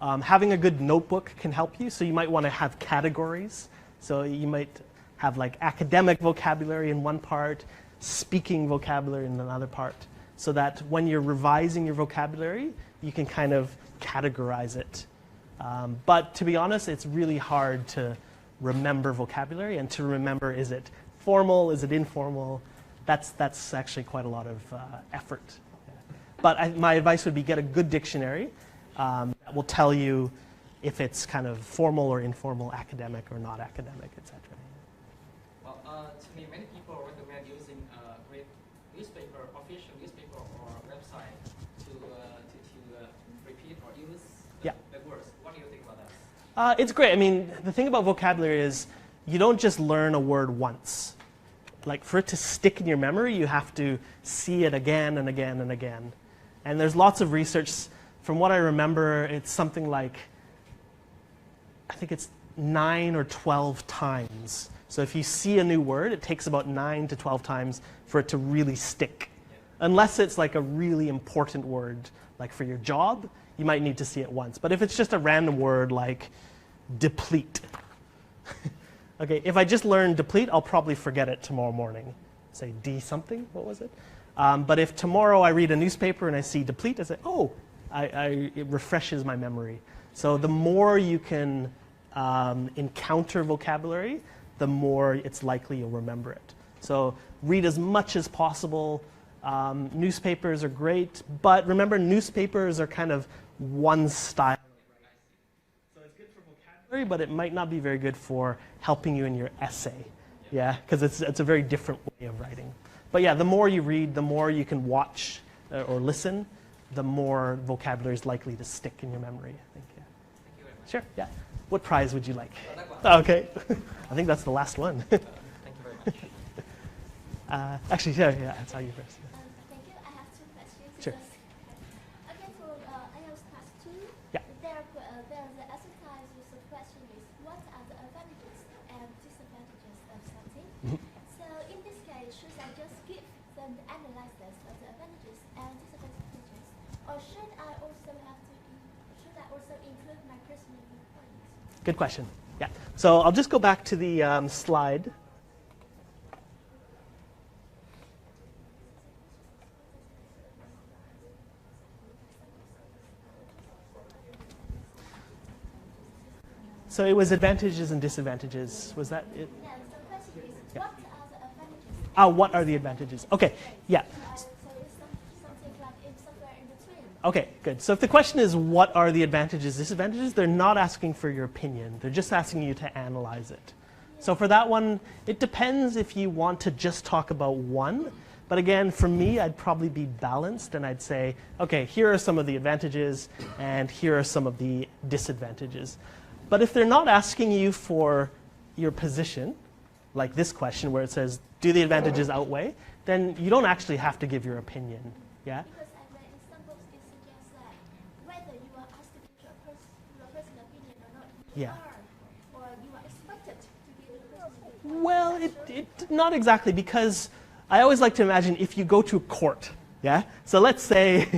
Speaker 1: having a good notebook can help you. So you might want to have categories. So you might have like academic vocabulary in one part, speaking vocabulary in another part, so that when you're revising your vocabulary, you can kind of categorize it. But to be honest, it's really hard to remember vocabulary, and to remember, is it formal, is it informal? That's actually quite a lot of effort. But my advice would be get a good dictionary that will tell you if it's kind of formal or informal, academic or not academic, etc.
Speaker 3: Well, to me, many people recommend using a great newspaper, official newspaper or website to repeat or use the words. What do you think about that?
Speaker 1: It's great. I mean, the thing about vocabulary is you don't just learn a word once. Like, for it to stick in your memory, you have to see it again and again and again. And there's lots of research. From what I remember, it's something like, I think it's 9 or 12 times. So if you see a new word, it takes about 9 to 12 times for it to really stick. Unless it's like a really important word, like for your job, you might need to see it once. But if it's just a random word like deplete, okay, if I just learn deplete, I'll probably forget it tomorrow morning. Say D something, what was it? But if tomorrow I read a newspaper and I see deplete, I say, oh, it refreshes my memory. So the more you can encounter vocabulary, the more it's likely you'll remember it. So read as much as possible. Newspapers are great, but remember, newspapers are kind of one style. So it's good for vocabulary, but it might not be very good for helping you in your essay. Yeah, because it's a very different way of writing. But yeah, the more you read, the more you can watch or listen, the more vocabulary is likely to stick in your memory, I think. Yeah.
Speaker 3: Thank you very much.
Speaker 1: Sure, yeah. What prize would you like?
Speaker 3: That one.
Speaker 1: Okay. I think that's the last one.
Speaker 3: Thank you very much.
Speaker 1: Actually, yeah, that's how you first.
Speaker 4: Thank you. I have two questions.
Speaker 1: Sure.
Speaker 4: Okay, for IELTS class 2,
Speaker 1: Yeah.
Speaker 4: the exercise with the question is, what are the advantages and disadvantages of something? So in this case, should I just give them the analysis of the advantages and disadvantages, or should I also include my personal viewpoints?
Speaker 1: Good question. Yeah. So I'll just go back to the slide. So it was advantages and disadvantages. Was that it?
Speaker 4: Yeah, so the question is,
Speaker 1: Yeah.
Speaker 4: what are the advantages?
Speaker 1: What are the advantages? Okay. Yeah.
Speaker 4: So it's something like somewhere in between.
Speaker 1: Okay, good. So if the question is what are the advantages, disadvantages, they're not asking for your opinion. They're just asking you to analyze it. So for that one, it depends if you want to just talk about one. But again, for me, I'd probably be balanced and I'd say, okay, here are some of the advantages and here are some of the disadvantages. But if they're not asking you for your position, like this question where it says, do the advantages outweigh, then you don't actually have to give your opinion. Yeah?
Speaker 4: Because I read in some books it suggests that whether you are asked to give your personal opinion or not, you
Speaker 1: Yeah.
Speaker 4: are, or you are expected to give your personal opinion.
Speaker 1: Well, not exactly, because I always like to imagine if you go to a court, yeah? So let's say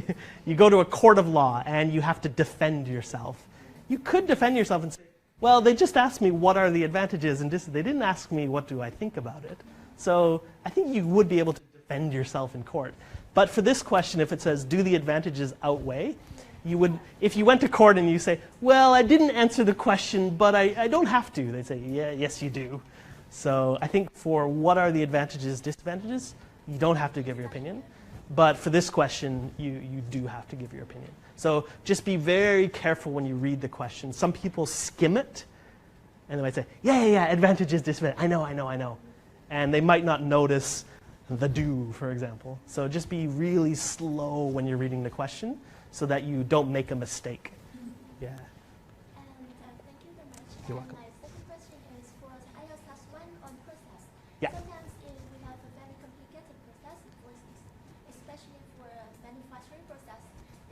Speaker 1: you go to a court of law and you have to defend yourself. You could defend yourself and say, well, they just asked me what are the advantages and they didn't ask me what do I think about it. So I think you would be able to defend yourself in court. But for this question, if it says, do the advantages outweigh, you would, if you went to court and you say, well, I didn't answer the question, but I don't have to, they'd say, yeah, yes, you do. So I think for what are the advantages, disadvantages, you don't have to give your opinion. But for this question, you do have to give your opinion. So just be very careful when you read the question. Some people skim it, and they might say, yeah, advantages, disadvantages, I know. And they might not notice the do, for example. So just be really slow when you're reading the question so that you don't make a mistake. Yeah.
Speaker 4: And thank you very much.
Speaker 1: You're
Speaker 4: And
Speaker 1: welcome.
Speaker 4: my second question is for the IELTS class 1 on process.
Speaker 1: Yeah.
Speaker 4: Sometimes we have a very complicated process, especially for manufacturing process,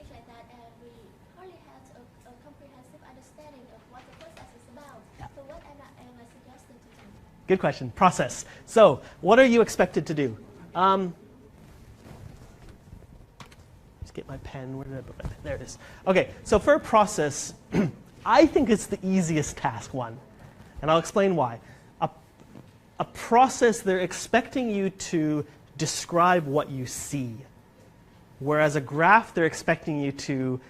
Speaker 4: things like that, and we hardly have a comprehensive understanding of what the process is about.
Speaker 1: Yeah.
Speaker 4: So what am I suggesting to do?
Speaker 1: Good question. Process. So what are you expected to do? Just get my pen. Where did I put my pen? There it is. Okay, so for a process, I think it's the easiest task one. And I'll explain why. A process, they're expecting you to describe what you see. Whereas a graph, they're expecting you to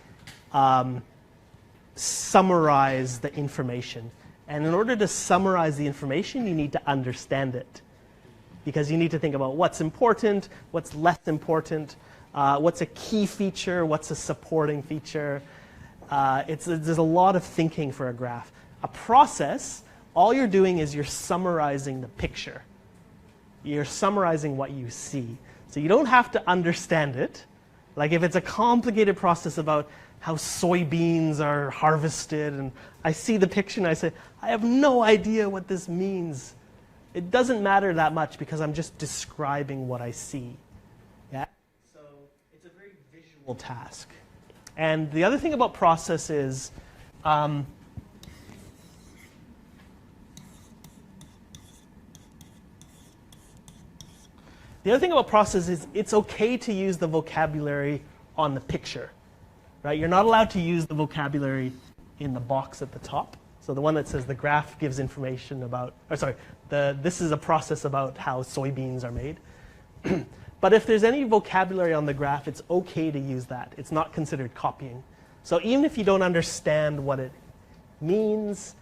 Speaker 1: summarize the information. And in order to summarize the information, you need to understand it. Because you need to think about what's important, what's less important, what's a key feature, what's a supporting feature. There's a lot of thinking for a graph. A process, all you're doing is you're summarizing the picture. You're summarizing what you see. So you don't have to understand it. Like if it's a complicated process about how soybeans are harvested, and I see the picture and I say, I have no idea what this means. It doesn't matter that much because I'm just describing what I see. Yeah? So it's a very visual task. And the other thing about process is, the other thing about process is it's okay to use the vocabulary on the picture. Right? You're not allowed to use the vocabulary in the box at the top. So the one that says the graph gives information about, or sorry, this is a process about how soybeans are made. But if there's any vocabulary on the graph, it's okay to use that. It's not considered copying. So even if you don't understand what it means,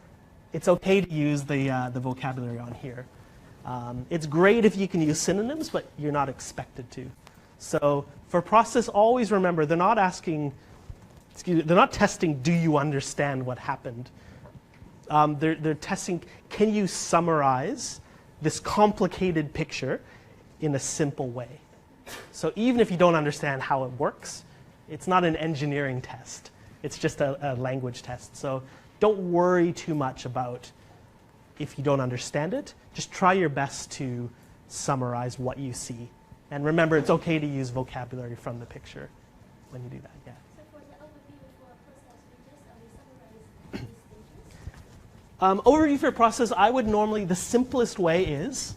Speaker 1: it's okay to use the vocabulary on here. It's great if you can use synonyms, but you're not expected to. So for process, always remember, they're not testing, do you understand what happened? They're testing, can you summarize this complicated picture in a simple way? So even if you don't understand how it works, it's not an engineering test. It's just a language test. So don't worry too much about if you don't understand it. Just try your best to summarize what you see. And remember, it's okay to use vocabulary from the picture when you do that. Yeah.
Speaker 4: So for the overview for a process, we just summarize these stages.
Speaker 1: Overview for a process, I would normally, the simplest way is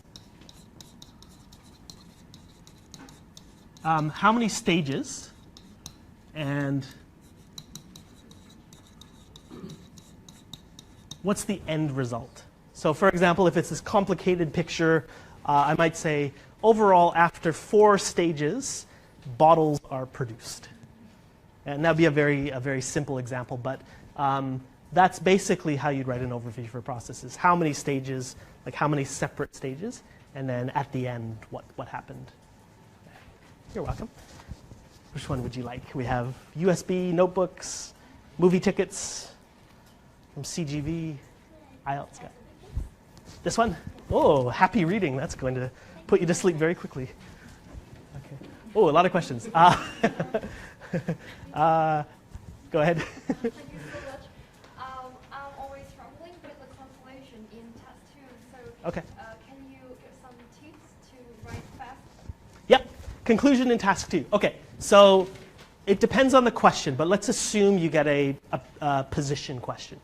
Speaker 1: how many stages and what's the end result. So for example, if it's this complicated picture, I might say overall after 4 stages, bottles are produced. And that would be a very simple example, but that's basically how you'd write an overview for processes. How many stages, like how many separate stages, and then at the end, what happened. You're welcome. Which one would you like? We have USB, notebooks, movie tickets from CGV, IELTS. Yeah. This one? Oh, happy reading. That's going to put you to sleep very quickly. Okay. Oh, a lot of questions. Go ahead.
Speaker 6: Thank you so much. I'm always struggling with the translation in task 2. So
Speaker 1: Okay.
Speaker 6: Can you give some tips to write fast?
Speaker 1: Yep. Conclusion in task 2. Okay. So it depends on the question, but let's assume you get a position question,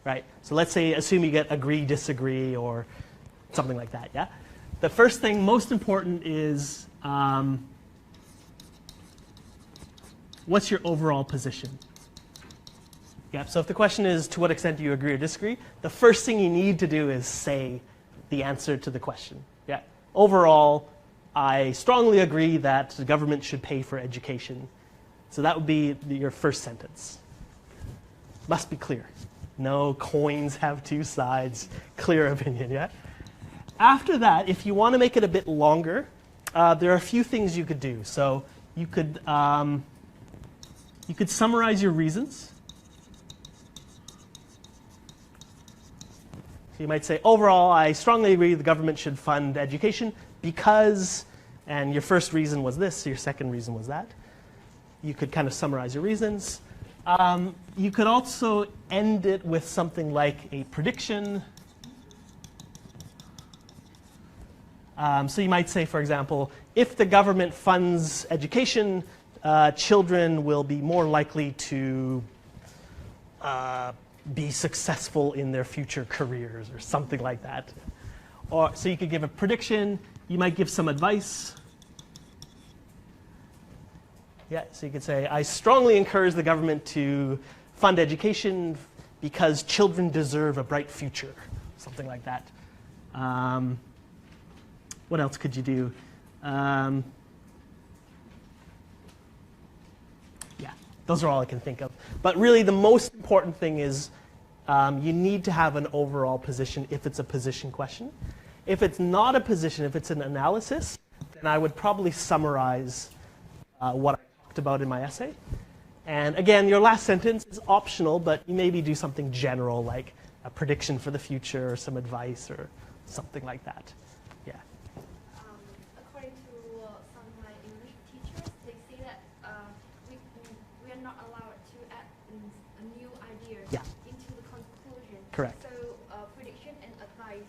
Speaker 1: right? So let's say, assume you get agree, disagree, or something like that, yeah? The first thing, most important, is what's your overall position? Yeah, so if the question is, to what extent do you agree or disagree, the first thing you need to do is say the answer to the question. Yeah. Overall, I strongly agree that the government should pay for education. So that would be your first sentence. Must be clear. No coins have 2 sides. Clear opinion, yeah? After that, if you want to make it a bit longer, there are a few things you could do. So you could summarize your reasons. So you might say, overall, I strongly agree the government should fund education because, and your first reason was this, your second reason was that. You could kind of summarize your reasons. You could also end it with something like a prediction. So you might say, for example, if the government funds education, children will be more likely to be successful in their future careers, or something like that. Or so you could give a prediction. You might give some advice. Yeah, so you could say, I strongly encourage the government to fund education because children deserve a bright future, something like that. What else could you do? Yeah, those are all I can think of. But really, the most important thing is you need to have an overall position if it's a position question. If it's not a position, if it's an analysis, then I would probably summarize what I talked about in my essay. And again, your last sentence is optional, but you maybe do something general like a prediction for the future or some advice or something like that. Yeah.
Speaker 6: According to some of my English teachers, they say that we are not allowed to add a new idea into the conclusion.
Speaker 1: Correct.
Speaker 6: So prediction and advice,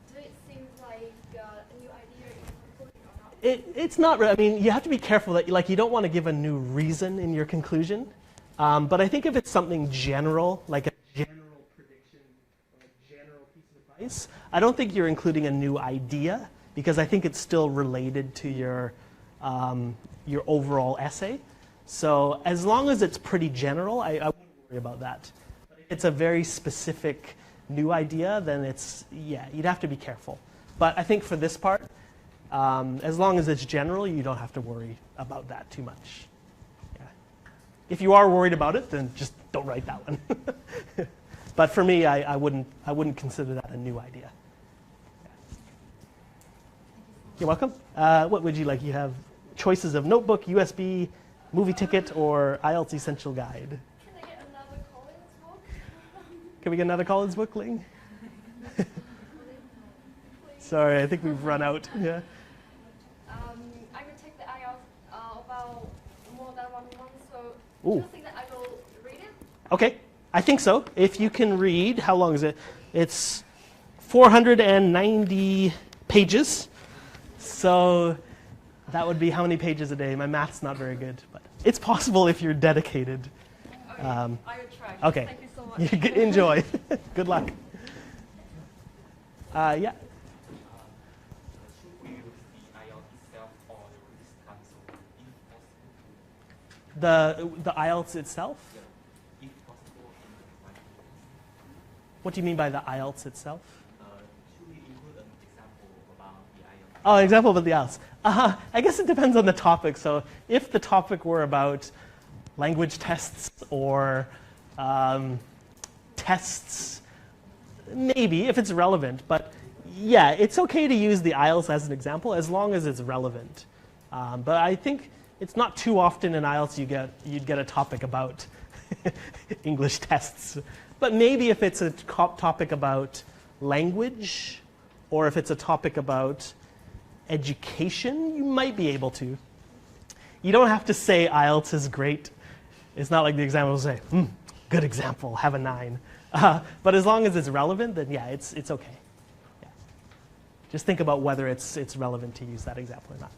Speaker 6: do it seem like a new idea in the conclusion or not?
Speaker 1: It's not. I mean, you have to be careful that you don't want to give a new reason in your conclusion. But I think if it's something general, like a general prediction or a general piece of advice, I don't think you're including a new idea because I think it's still related to your overall essay. So as long as it's pretty general, I wouldn't worry about that. But if it's a very specific new idea, then you'd have to be careful. But I think for this part, as long as it's general, you don't have to worry about that too much. If you are worried about it, then just don't write that one. But for me, I wouldn't consider that a new idea. You're welcome. What would you like? You have choices of notebook, USB, movie ticket, or IELTS Essential Guide.
Speaker 6: Can I get another Collins book?
Speaker 1: Can we get another Collins book, Ling? Sorry, I think we've run out. Yeah.
Speaker 6: I will take the IELTS about more than 1 month, so
Speaker 1: Ooh.
Speaker 6: do you think that I will read it?
Speaker 1: Okay, I think so. If you can read, how long is it? It's 490 pages. So that would be how many pages a day? My math's not very good, but it's possible if you're dedicated.
Speaker 6: Okay, I will try.
Speaker 1: Okay.
Speaker 6: Thank you so much.
Speaker 1: Enjoy. Good luck. Yeah.
Speaker 7: Should we use the IELTS itself or the risk cancel, if possible?
Speaker 1: The IELTS itself?
Speaker 7: If possible, in the final.
Speaker 1: What do you mean by the IELTS itself?
Speaker 7: Should we include an example about the IELTS?
Speaker 1: Oh, an example about the IELTS. I guess it depends on the topic. So if the topic were about language tests or tests, maybe, if it's relevant. But yeah, it's okay to use the IELTS as an example as long as it's relevant. But I think it's not too often in IELTS you'd get a topic about English tests. But maybe if it's a topic about language or if it's a topic about education, you might be able to. You don't have to say IELTS is great. It's not like the examiner will say, good example, have a 9. But as long as it's relevant, then yeah, it's okay. Yeah. Just think about whether it's relevant to use that example or not.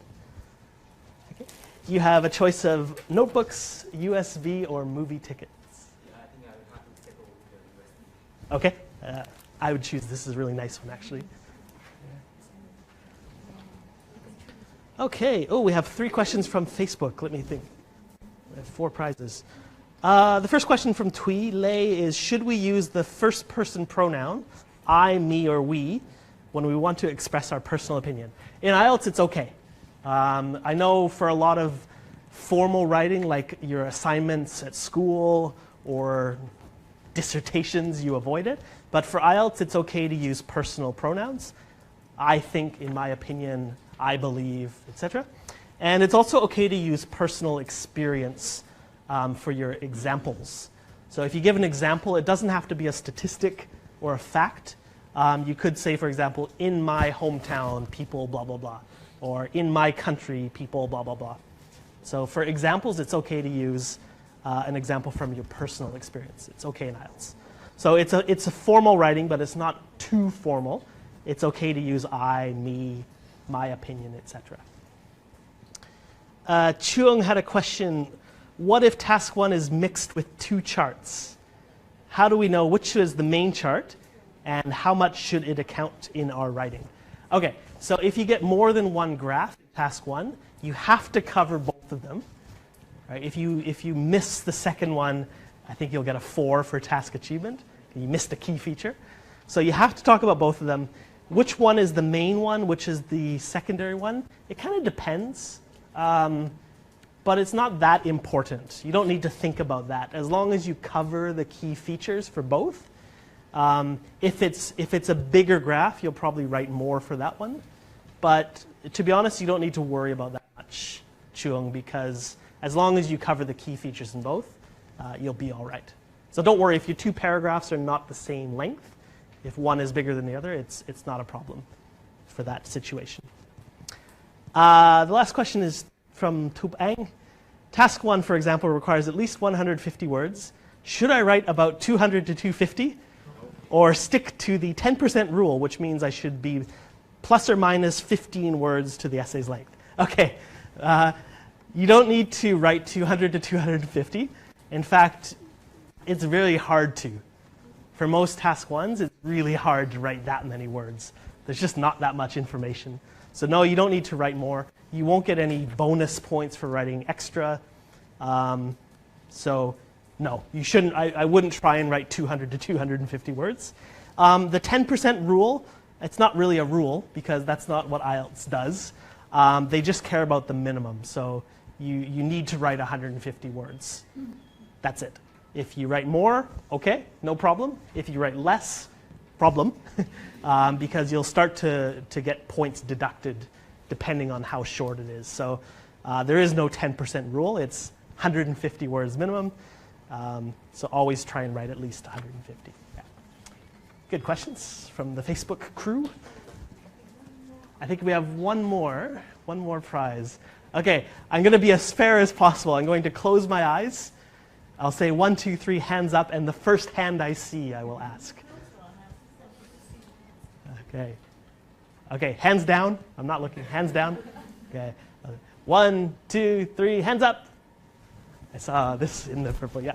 Speaker 1: Okay. You have a choice of notebooks, USB, or movie tickets.
Speaker 7: Yeah, I think I will have to settle with the USB.
Speaker 1: Okay. I would choose this is a really nice one, actually. Okay. Oh, we have 3 questions from Facebook. Let me think. We have 4 prizes. The first question from Tui Lei is, should we use the first person pronoun, I, me, or we, when we want to express our personal opinion? In IELTS, it's okay. I know for a lot of formal writing, like your assignments at school or dissertations, you avoid it. But for IELTS, it's okay to use personal pronouns. I think, in my opinion, I believe, etc. And it's also okay to use personal experience for your examples. So if you give an example, it doesn't have to be a statistic or a fact. You could say, for example, in my hometown, people blah, blah, blah. Or in my country, people blah, blah, blah. So for examples, it's okay to use an example from your personal experience. It's okay in IELTS. So it's a formal writing, but it's not too formal. It's okay to use I, me, my opinion, etc. Chuang had a question. What if task 1 is mixed with 2 charts? How do we know which is the main chart and how much should it account in our writing? Okay, so if you get more than 1 graph in task 1, you have to cover both of them. Right? If you miss the second one, I think you'll get a 4 for task achievement. You missed a key feature. So you have to talk about both of them. Which one is the main one? Which is the secondary one? It kind of depends. But but it's not that important. You don't need to think about that. As long as you cover the key features for both. If it's a bigger graph, you'll probably write more for that one. But to be honest, you don't need to worry about that much, Chuang, because as long as you cover the key features in both, you'll be all right. So don't worry if your two paragraphs are not the same length. If one is bigger than the other, it's not a problem for that situation. The last question is from Tup Ang. Task 1, for example, requires at least 150 words. Should I write about 200 to 250? Or stick to the 10% rule, which means I should be plus or minus 15 words to the essay's length? Okay, you don't need to write 200 to 250. In fact, it's really hard to. For most task 1s, it's really hard to write that many words. There's just not that much information. So no, you don't need to write more. You won't get any bonus points for writing extra. So no, you shouldn't. I wouldn't try and write 200 to 250 words. The 10% rule, it's not really a rule because that's not what IELTS does. They just care about the minimum. So you need to write 150 words. That's it. If you write more, okay, no problem. If you write less, problem, because you'll start to get points deducted depending on how short it is. So there is no 10% rule. It's 150 words minimum. So always try and write at least 150. Yeah. Good questions from the Facebook crew. I think we have one more prize. Okay, I'm going to be as fair as possible. I'm going to close my eyes. I'll say 1, 2, 3, hands up, and the first hand I see, I will ask. Okay. Okay, hands down. I'm not looking. Hands down. Okay. 1, 2, 3, hands up. I saw this in the purple. Yeah.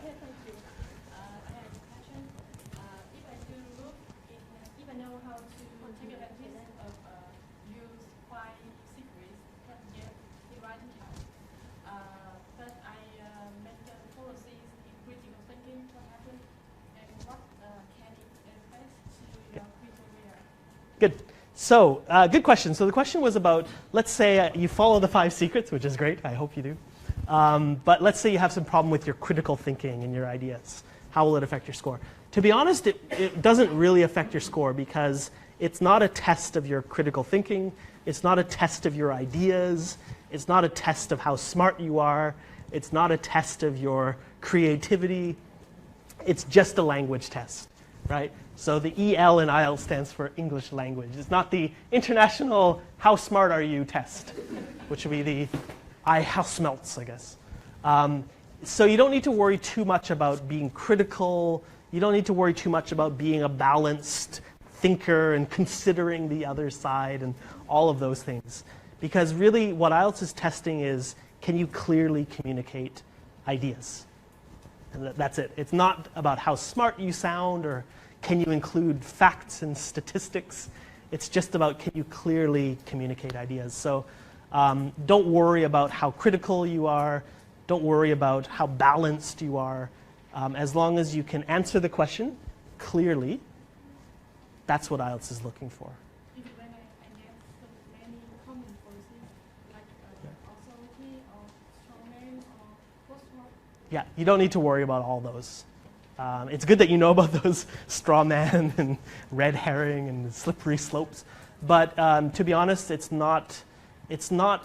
Speaker 1: Good. So, good question. So the question was about, let's say you follow the 5 secrets, which is great. I hope you do. But let's say you have some problem with your critical thinking and your ideas. How will it affect your score? To be honest, it doesn't really affect your score because it's not a test of your critical thinking. It's not a test of your ideas. It's not a test of how smart you are. It's not a test of your creativity. It's just a language test, right? So the EL in IELTS stands for English language. It's not the international how smart are you test, which would be the how smelts, I guess. So you don't need to worry too much about being critical. You don't need to worry too much about being a balanced thinker and considering the other side and all of those things. Because really what IELTS is testing is, can you clearly communicate ideas? And that's it. It's not about how smart you sound or can you include facts and statistics. It's just about can you clearly communicate ideas. So don't worry about how critical you are. Don't worry about how balanced you are. As long as you can answer the question clearly, that's what IELTS is looking for.
Speaker 4: When I get so many common voices, like authority or strongman or postword.
Speaker 1: Yeah, you don't need to worry about all those. It's good that you know about those straw man and red herring and slippery slopes. But to be honest, it's not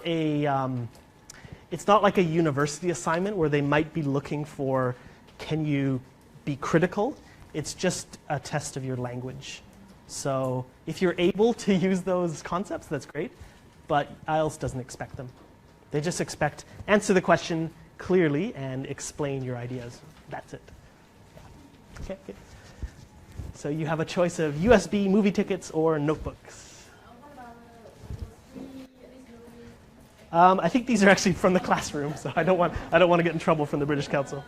Speaker 1: like a university assignment where they might be looking for, can you be critical? It's just a test of your language. So if you're able to use those concepts, that's great. But IELTS doesn't expect them. They just expect answer the question clearly and explain your ideas. That's it. Okay, good. So you have a choice of USB movie tickets or notebooks.
Speaker 4: What about those 3 additional?
Speaker 1: I think these are actually from the classroom, so I don't want to get in trouble from the British Council.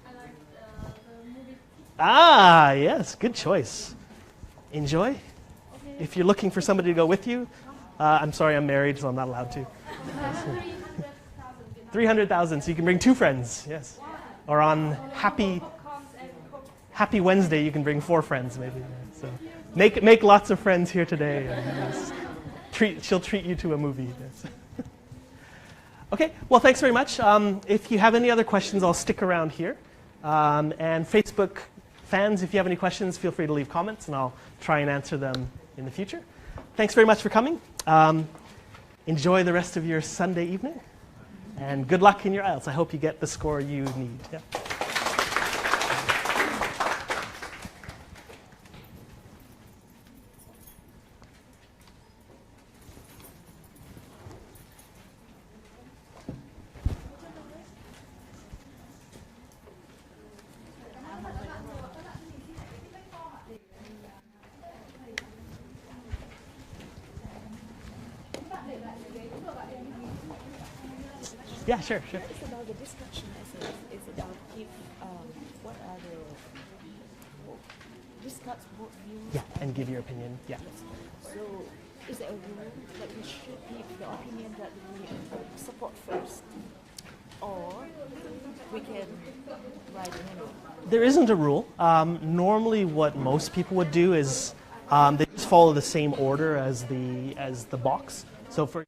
Speaker 4: I like the movie.
Speaker 1: Ah, yes, good choice. Enjoy.
Speaker 4: Okay.
Speaker 1: If you're looking for somebody to go with you, I'm sorry, I'm married, so I'm not allowed to.
Speaker 4: 300,000.
Speaker 1: 300,000, so you can bring 2 friends, yes. Or on Happy Wednesday, you can bring 4 friends, maybe. So make lots of friends here today. And she'll treat you to a movie. Yes. Okay, well, thanks very much. If you have any other questions, I'll stick around here. And Facebook fans, if you have any questions, feel free to leave comments, and I'll try and answer them in the future. Thanks very much for coming. Enjoy the rest of your Sunday evening, and good luck in your IELTS. I hope you get the score you need. Yeah. Yeah, sure.
Speaker 5: It's about the discussion essays. It's about if what are the discuss both views.
Speaker 1: Yeah, and give your opinion. Yeah.
Speaker 5: So is there a rule that we should give the opinion that we support first, or we can write in a note?
Speaker 1: There isn't a rule. Normally, what most people would do is they just follow the same order as the box. So for